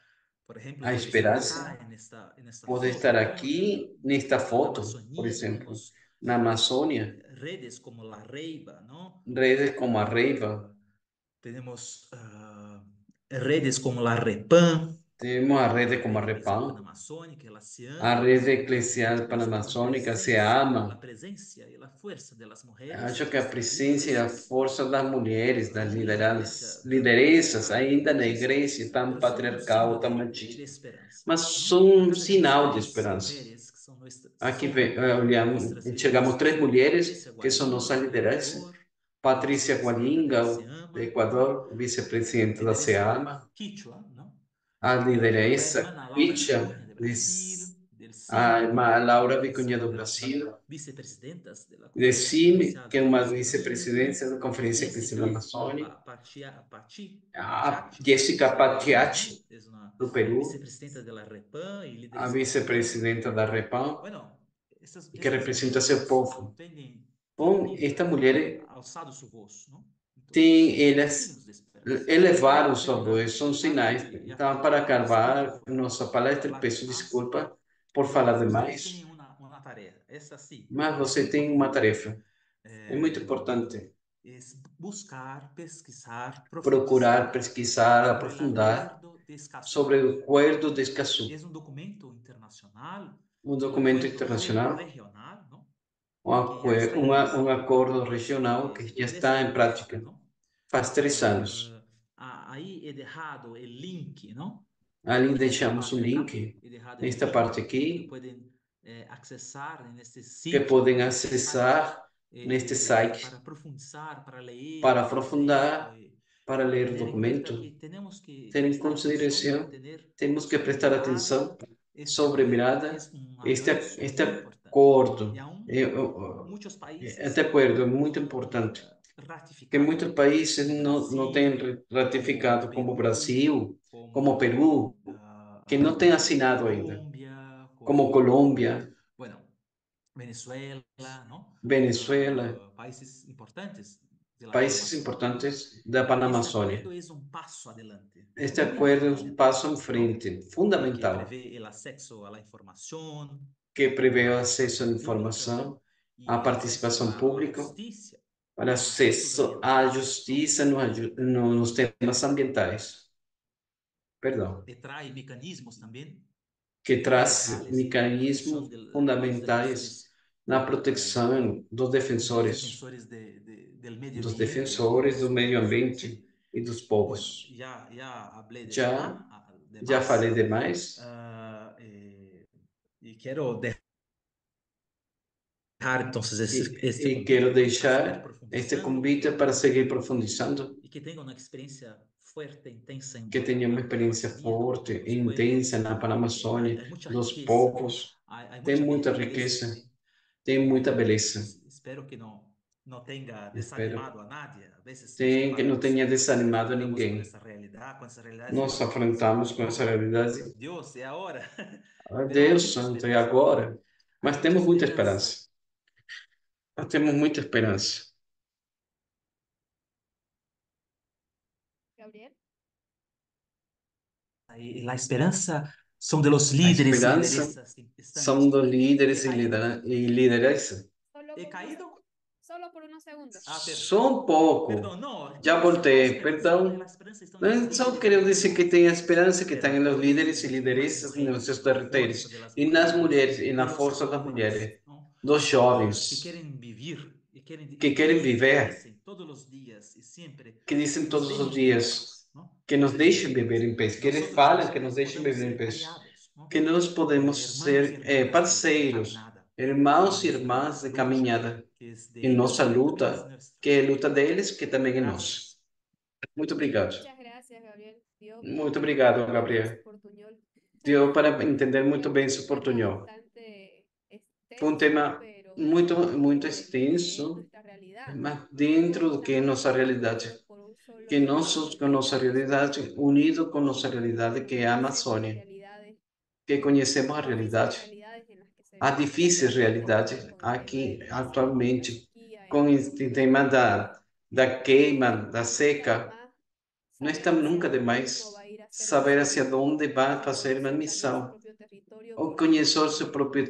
por exemplo, a pode estar esperança acá nesta pode foto, estar não? aqui nesta Na foto, por Amazônia exemplo. temos Na Amazônia, redes como La Reiva, não? redes como a Reiva, Temos redes como La Repam, temos a rede a como a rede eclesial Repam, panamazônica, ela se a ama, rede e eclesial penso que panamazônica se ama. a presença e a força das mulheres, Acho que a das presença e a lideresas, força das mulheres, das ainda na igreja lideranças, ainda na machista, igreja tão mas são patriarcal, signo tão de machista, esperança, mas não? são um Acá temos sinal de três esperança. mulheres que Aqui são olhamos, nossas enxergamos lideresas, três não? mulheres Patrícia que são nossas Gualinga, do lideranças. Equador, Patrícia vice-presidenta da Gualinga, do SEAMA, Equador, a vice-presidente da lideresa SEAMA. Quichua, não? A La liderança hermana Laura Quicha, Vicunha, de Brasil, del a CIMI, irmã Laura que são Vicunha do das Brasil, vice-presidentas da de Conferência CIMI, Eclesial que da é uma Amazônia, vice-presidência da a Conferência Cristã da Jéssica Amazônia, a Patiati, Jessica do Peru, não? Patiati, É uma do Peru, vice-presidenta da Repam e a lideresa espiritual. vice-presidenta da Repam, Bueno, e que estas representa seu mulheres povo. Bom, têm esta mulher alçado sua voz, não? Então, tem, são elas signos de esperança. elevaram Para sua terminar voz, minha são sinais. parte, e Então, para para seguir acabar nossa palestra, falar peço demais, desculpa por falar vocês têm demais, uma tarefa. Essa sim, mas é você tem uma importante. tarefa. É muito importante É buscar, pesquisar, procurar profundizar pesquisar, sobre o aprofundar Acordo de Escazú. sobre o Acordo de Escazú, É um documento internacional, um um documento acordo internacional, regional, não? um, Que já está em um vigor acordo regional que desde já três está em anos, prática não? faz 3 anos. Aí é deixado o link, não? Ali Nesta deixamos um parte acá, link, é deixado o nesta link parte que aqui, podem acessar neste que sítio, podem neste site, acessar neste site para aprofundar, para ler para o documento aprofundar, para e ler o ter em conta documento, que temos que ter em prestar atenção, consideração, ter temos que sobre prestar mirada, atenção este sobre acordo é mirada, um este, avanço este muito importante. E acordo. aún muitos Este países acordo é muito não importante, porque ratificaram, muitos países como não têm Brasil, como ratificado, como o Peru, Brasil, como o como Peru, que não têm assinado ainda, Colômbia, como como, Colômbia, bueno, Venezuela, não? Venezuela, Países importantes da países Panamazônia. importantes da Este Panamazônia. acordo é um passo adelante, Este muito acordo é um importante, passo em não? frente, Que fundamental, prevê o acesso à informação, que prevê à o acesso à participação pública informação, à e acesso participação à pública, justiça para nos assuntos acesso à ambientais, não? justiça nos temas ambientais, perdão, E traz mecanismos também que traz fundamentais na proteção mecanismos dos fundamentais defensores, na proteção meio dos ambiente e defensores dos do meio povos. ambiente Sim. e dos Bueno, povos. já falei Já, já demais falei demais e quero deixar então este e quero convite para seguir deixar este profundizando convite para seguir profundizando, e que tenham uma experiência forte, intensa que tenha uma na experiência Amazônia, forte dos e intensa pueblos. na Panamazônia, Há muita dos riqueza, não? povos. Há Tem muita muita beleza riqueza, aqui. tem muita beleza. Espero que não tenha Espero desanimado a nadie. Às vezes nos que não deparamos, tenha desanimado enfrentamos ninguém. com essa realidade Nós e afrontamos com essa oh, realidade. Deus, é a hora. Pero há Deus muita santo, e esperança. agora? Há Mas muita temos muita esperança. esperança. Nós temos muita esperança. Gabriel. E a esperança são de los A líderes e esperança lideresas que estão são dos líderes e caído. liderança. He caído? Solo por unos segundos. Só um pouco. Perdão, não. Já Quero dizer, voltei, perdão. a esperança está nos Não, só líderes e quero dizer que lideresas tem a esperança que está de nos todos líderes e os homens e lideranças nos seus mulheres, na força territórios das e nas mulheres, mulheres e de na los força das jóvenes, mulheres, não? dos Que jovens querem viver e que que querem viver, dizem todos os dias e sempre que dizem que nos todos os deixem viver em dias paz, não? que nos deixem viver em paz, que eles Nós falam que nos deixem podemos viver em ser paz, aliados, não? que nós podemos Hermanos e ser hermanas de parceiros, caminhada, irmãos e nuestra irmãs de lucha, caminhada que es de em ellos, nossa pero también es luta, nuestra. que é a luta deles, que também é nossa. Gracias. Muito obrigado. Muchas gracias, Gabriel. Dio Muito para obrigado, entender muy bien Gabriel. su portuñol. Deu para entender muito bem seu Es un tema portunhol. bastante Foi um extenso, tema pero muito dentro de lo que es extenso, nuestra realidad. mas Todos dentro do que é estamos nossa realidade, unidos por un solo que nós destino, somos que com es la nossa Amazonía. realidade, unido com nossa realidade, que é a Conocemos Amazônia. realidades que conhecemos a difíciles realidade, realidades en las que se a vive difícil realidade con el tema aqui del desastre, de la atualmente, sequía com esse tema da queima, da nunca de seca. más Não saber está hacia nunca dónde uno va demais a ir a hacer saber hacia misiones, onde vai o fazer uma conocer también su missão, propio territorio, ou conhecer o seu próprio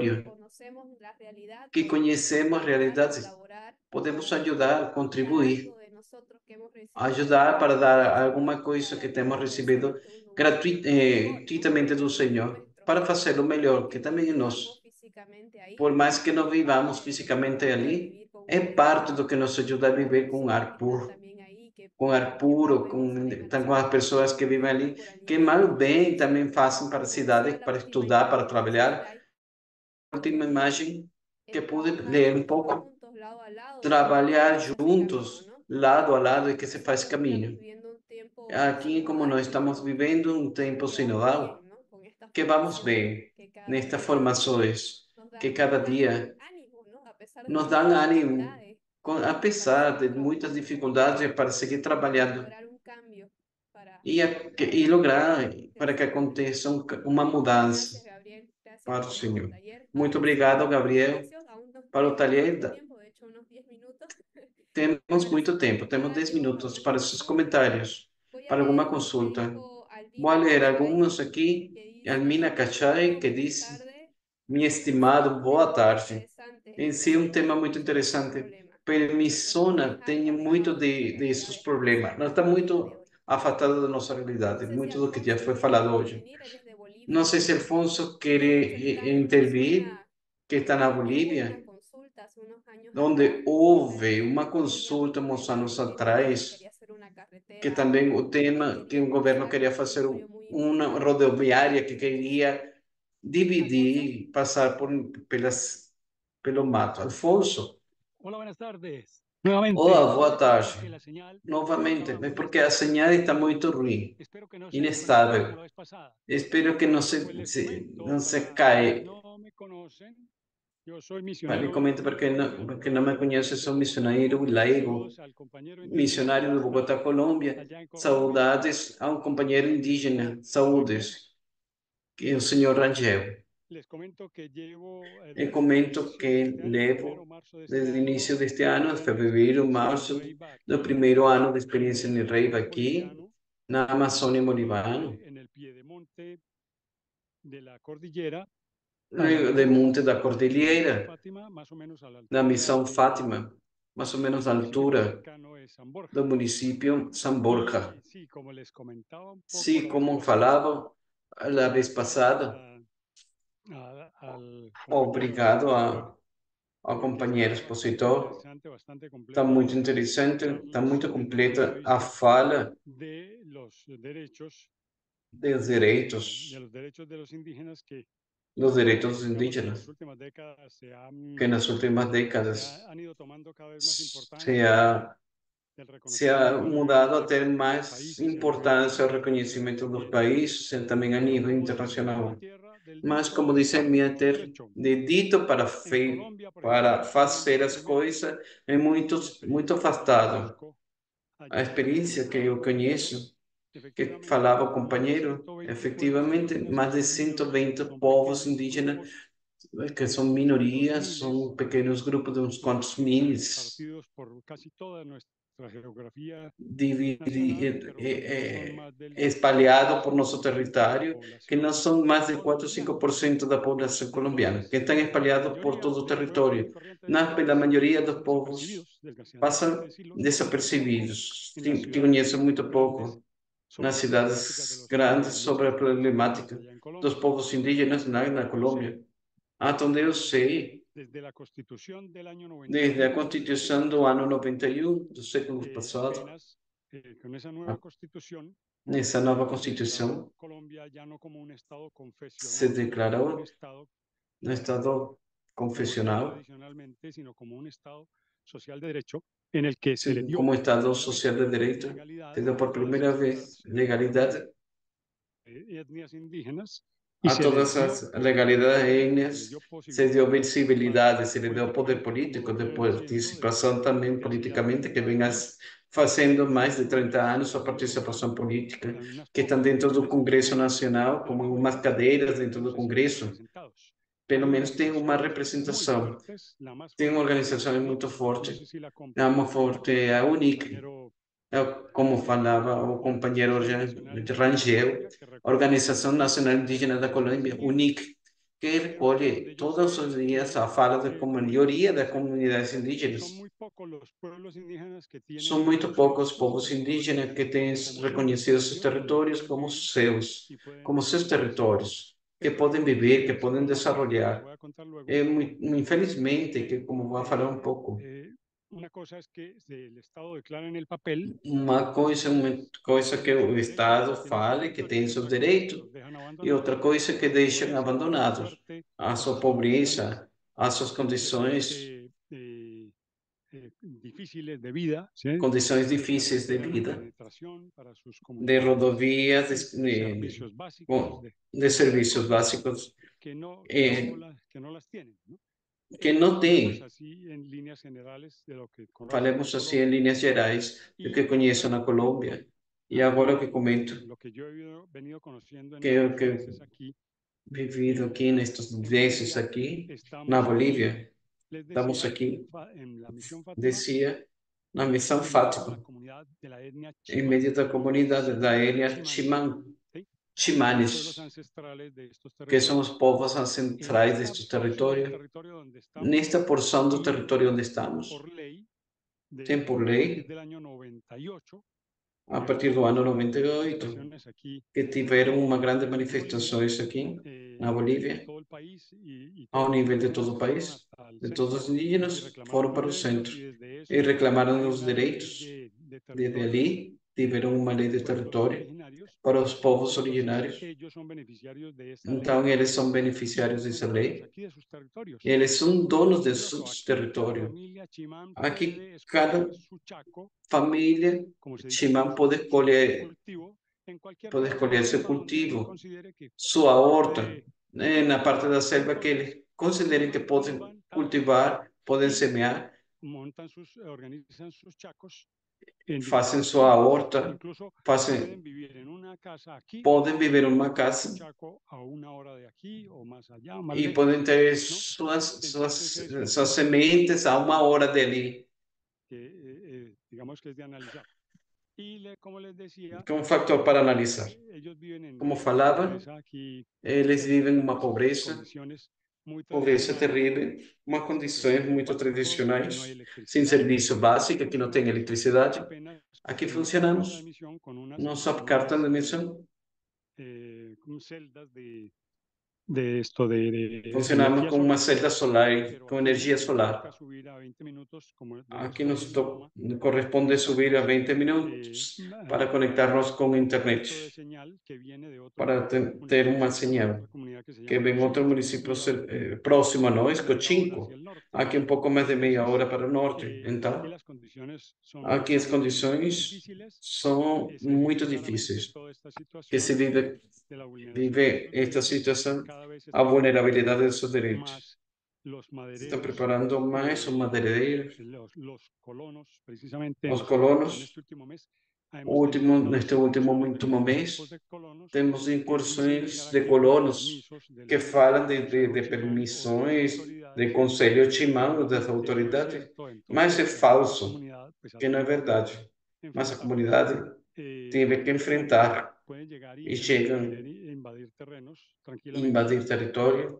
que território, conocemos la realidad, que podemos conhecemos a ayudar, realidade, colaborar podemos para ajudar, dar algo contribuir, de nosotros que hemos recibido ajudar para dar alguma gratuitamente coisa que para temos recebido hacer un lugar mejor, ¿no? gratuitamente do Senhor, Nuestro. para fazer o Por más melhor, que que no também é vivamos nosso. físicamente ahí, Por mais que não es vivamos parte de lo que nos fisicamente ayuda a ali, vivir con é un mejor parte do que nos ajuda a viver com conocimiento ar que están puro, también ahí, com ar que mal o puro, menos com, salen a la com as ciudad pessoas que vivem a ali, por que mal ou alimento, bem também fazem para a como decía cidade, la para última estudar, para imagen que vi trabalhar. por ahí, A última imagem que pude trabajar ler um pouco, juntos, lado a lado, trabalhar hace camino, juntos, ¿no? lado a lado, e que se faz Nosotros estamos caminho. viviendo un tiempo Aqui, como sinodal, nós estamos vivendo um tempo que vamos sinodal, bien, ¿no? Con esta que vamos formación bem que cada vez nestas nos formações, que cada dan dia ánimo, ¿no? A pesar de nos tantas dão ânimo, dificultades, para apesar de seguir muitas trabajando dificuldades, é para seguir y trabalhando lograr un cambio para, e lograr para que crecer. aconteça uma Gracias, mudança Gabriel. Gracias para o por este Senhor. taller. Muito Vamos a seguir obrigado, con los Gabriel, espacios. Aún nos para o queda taller. bastante tiempo, de hecho unos 10 minutos. Temos Para muito sus tempo, temos 10 comentarios, minutos algunas para seus cosas. comentários, Voy a para alguma leer lo que consulta. dijo Vou Albina ler Cachay, alguns aqui. que dice, Almina Cachay, que buenas disse: tardes. Minha En sí es estimada, un boa tema muy tarde. interesante. Em si é um tema muito Muchos de estos interessante. problemas. Permissona tem Alejado, muito digamos, de nuestra desses realidad problemas. Não está el día de muito hoy. afastado da nossa No realidade, sé si muito do que já Alfonso foi quiere falado hoje. intervenir, él es de Não Bolivia. sei se Alfonso quer Ellos están en una intervir, zona que está na donde hubo una Bolívia, consulta hace unos años atrás, onde houve y uma consulta uns anos atrás, quería hacer una que carretera também o que tema que quería o governo cruzar queria un fazer territorio muy uma importante. rodoviária que Entonces, queria Alfonso, dividir, passar pelo mato. Alfonso, Hola, buenas tardes. Nuevamente, olá, boa disculpen tarde. porque la señal Novamente, estaba é porque a molestando. señal está muito ruim, Espero que no se desconecte como inestável. la vez pasada. Espero que não Pues les não comento, se para quienes caia. no me conocen, yo soy Vale, misionero comento colombiano. porque não me conhece, sou missionário leigo, Saludos al compañero indígena missionário de Bogotá, Colômbia. allá en Colombia. Saudades a um companheiro indígena. Saúdes, que é o senhor Rangel. Les comento que llevo E desde comento inicios de que este año, febrero, levo, marzo de este desde o año, início deste ano, una fevereiro, experiencia en março, Neiva do aquí, primeiro ano de experiência en em el Reiva monte aqui, boliviano, na Amazônia Molivano, en el piedemonte de la cordillera, no de Monte da en la misión Cordilheira, Fátima, más o menos a la na altura Missão de Fátima, mais ou menos el à municipio más altura cercano es San Borja. do município São Borja. Y sí, como les comentaba un poco Se, la vez como pasada, falava a vez gracias passada, al compañero obrigado expositor, ao porque companheiro está bastante expositor. interesante, bastante Está completa muito para interessante, está darles muito el punto de completa a vista fala de los derechos dos de direitos, los derechos de los indígenas que, dos direitos dos digamos, en las indígenas, últimas décadas que nas últimas décadas han ido tomando cada vez más se importancia, ha, el se ha reconocimiento a nivel mudado a ter de los mais países, a nivel importância o internacional reconhecimento dos también. países, e também a nível Como dicen en mi internacional. tierra, del Mas, dicho como disse a minha al terra, hecho. de dito En Colombia, por para ejemplo, tienen fazer ya as primero coisas, é una muito experiencia que yo afastado. conozco A allá en experiência que Bogotá, eu Colombia. conheço, que Efectivamente, falava o hay más de companheiro, 120 pueblos efetivamente, indígenas que mais de son 120 minorías, son povos pequeños indígenas, grupos, que são algunos minorias, miles, são pequenos grupos de uns quantos miles, repartidos por casi toda nuestra geografía nacional, dividi, pero que no son más del 4 espalhado por nosso 5% de la território, que não población são mais de 4 ou colombiana. 5% da população colombiana, que Entonces, estão la espalhados por mayoría todo o de pueblos território. y corrientes Mas pela indígenas maioria dos pasan povos desapercibidos, desgraciadamente hay que passam decirlo, se conocen poco desapercebidos, en las que ciudades conhecem muito grandes pouco sobre nas las problemáticas de cidades los grandes pueblos sobre a indígenas problemática allá en dos Colombia. povos indígenas na Hasta donde yo Colômbia. sé, Até onde eu sei, desde la Constitución del año desde a 91, Constituição do ano 91, do século passado, apenas con esa nueva Constitución nessa nova se declaró Constituição, Colombia ya no como un Estado se confesional, sino como un declarou Estado no Estado como lo era confessional, tradicionalmente, sino como un Estado social de derecho en el que se le dio como por Estado primera vez social de direito, legalidad se deu a por todas primeira vez estas legalidade etnias indígenas y a todas las legalidades étnicas, se dio visibilidad, se le dio poder político, de participação também politicamente, que vem fazendo mais de 30 anos sua participação política, que estão dentro do Congresso Nacional, como umas cadeiras dentro do Congresso, pelo menos tem uma representação. Tem uma organização muito forte, é uma forte, a UNIC, como falava o companheiro Rangel, Organização Nacional Indígena da Colômbia, UNIC, que recolhe todos os dias a fala da maioria das comunidades indígenas. São muito poucos povos indígenas que têm reconhecido seus territórios como seus territórios, que podem viver, que podem desenvolver. Infelizmente, que como vou falar um pouco, una cosa es que el Estado declara en el papel uma coisa que o Estado fale que tem seus direitos e outra coisa que deixam abandonados a sua pobreza, a suas condições difíciles de vida, ¿sí? Condições difíceis de vida, de rodovias, de serviços básicos que no las tienen, ¿no? que não tem. Así en líneas generales de lo que Falemos assim em linhas gerais do que conheço na Colômbia. E agora o que comento, que eu vivido aqui nestes meses aqui na Bolívia, estamos aqui, decía, na missão Fátima, em meio da comunidade da etnia Chimanes, que são os povos ancestrais deste território. Nesta porção do território onde estamos, tem por lei, a partir do ano 98, que tiveram uma grande manifestações aqui na Bolívia, ao nível de todo o país, de todos os indígenas, foram para o centro e reclamaram os direitos. Desde ali, tiveram uma lei de território para os povos originários. Então, eles são beneficiários dessa lei. Eles são donos de seus territórios. Aqui, cada família Chimán pode escolher seu cultivo, sua horta, na parte da selva que eles considerem que podem cultivar, podem semear, fazem sua horta, podem viver em uma casa e podem ter suas sementes a 1 hora dali. Que é um fator para analisar. Como falava, eles vivem uma pobreza terrível, uma condições muito tradicionais, sem serviço básico, que não tem eletricidade. Aqui funcionamos, nossa carta de emissão. Funcionamos com uma celda solar, com energia solar. Aqui nos corresponde subir a 20 minutos para conectarnos com a internet, para ter uma señal que vem outro município próximo a nós, Cochinco, aqui um pouco mais de meia hora para o norte. Então, aqui as condições são muito difíceis, que se vive esta situação, a vulnerabilidade de seus direitos. Se estão preparando mais os madeireiros, os colonos. Neste último mês, temos incursões de colonos que falam de permissões de conselho Chimán das autoridades, mas é falso, que não é verdade. Mas a comunidade teve que enfrentar e chegam a invadir território.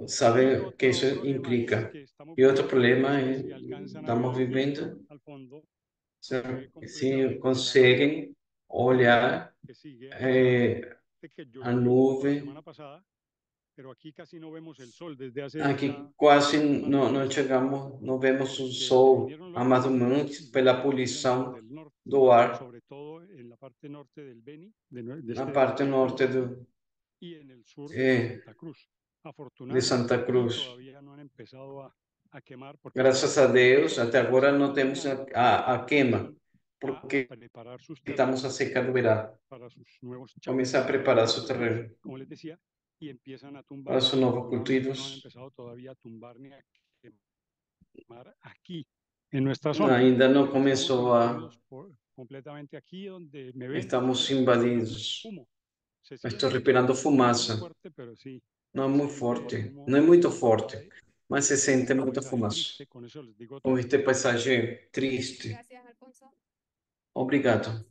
Sabem o que isso implica. E outro problema é estamos vivendo, se conseguem olhar a nuvem. Aqui quase não chegamos, não vemos o sol, amadumente pela poluição do ar. Na parte norte de Santa Cruz. Graças a Deus, até agora não temos a queima, porque preparar sus estamos acerca do verano. para sus nuevos Comienza a preparar su terreno como les decía, y empiezan a tumbar. para sus novos Afortunadamente no han cultivos. empezado todavía a tumbar ni a quemar aquí, en nuestra zona. Ainda não Estamos começou a. invadidos completamente aquí donde me ven. Estamos invadidos. Humo. Se Estou siente respirando muy fumaça. fuerte, pero sí, Não é se muito siente forte. el humo Não é muito de forte. Mas se sente muita paisaje fumaça. triste, con eso les digo Com todo. este paisagem triste. Gracias, Alfonso. Obrigado.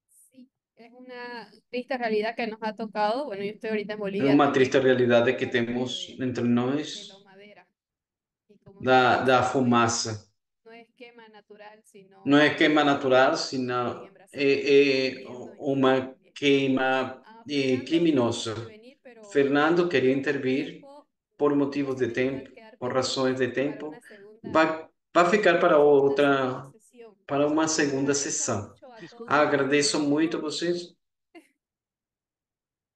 Sí, es una triste realidad que nos ha tocado. Bueno, yo estoy ahorita en É Bolivia uma también, triste realidade que parte temos entre de nós la madera. Y como da ustedes saben, fumaça. no es quema natural, sino Não é queima natural, ahí senão en Brasil é viviendo en uma Colombia. queima Fernando quería criminosa. intervenir, pero Fernando quería por intervir tiempo por las motivos de conversaciones van a tempo, quedar por razões de pendientes para tempo, una segunda, vai ficar para una segunda outra, sesión. para uma Les segunda agradezco sessão. mucho a todos Agradeço por muito a vocês,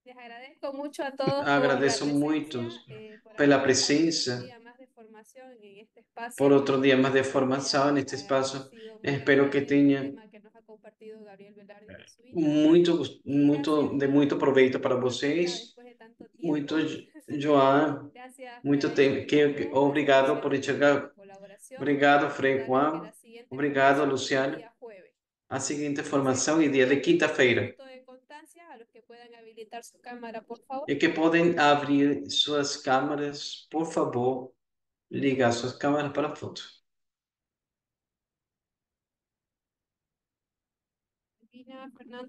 Les agradezco mucho a todos por la agradeço muito presencia, por pela acompañarnos presença, un día más de formación en este por espacio. outro dia mais de Espero que formação neste haya espaço. sido muy Espero que agradable el tenha tema que nos ha compartido Gabriel Velarde de su hija. muito, Y muito, gracias, de Joan, muito proveito para por estar por acá vocês. después de tanto Muito, tiempo. João, Gracias, muito tempo. Fernando, por esa Obrigado por visión y enxergar. la colaboración. Obrigado, Frei Recordarles que Juan. la siguiente Obrigado, formación es el Luciano. día jueves. A seguinte Entonces, formação é dia de voy a pedir un quinta-feira. minuto de constancia a los que puedan habilitar su cámara, por favor. E que podem abrir suas câmeras, por favor, ligar suas câmeras para a foto. Fernando.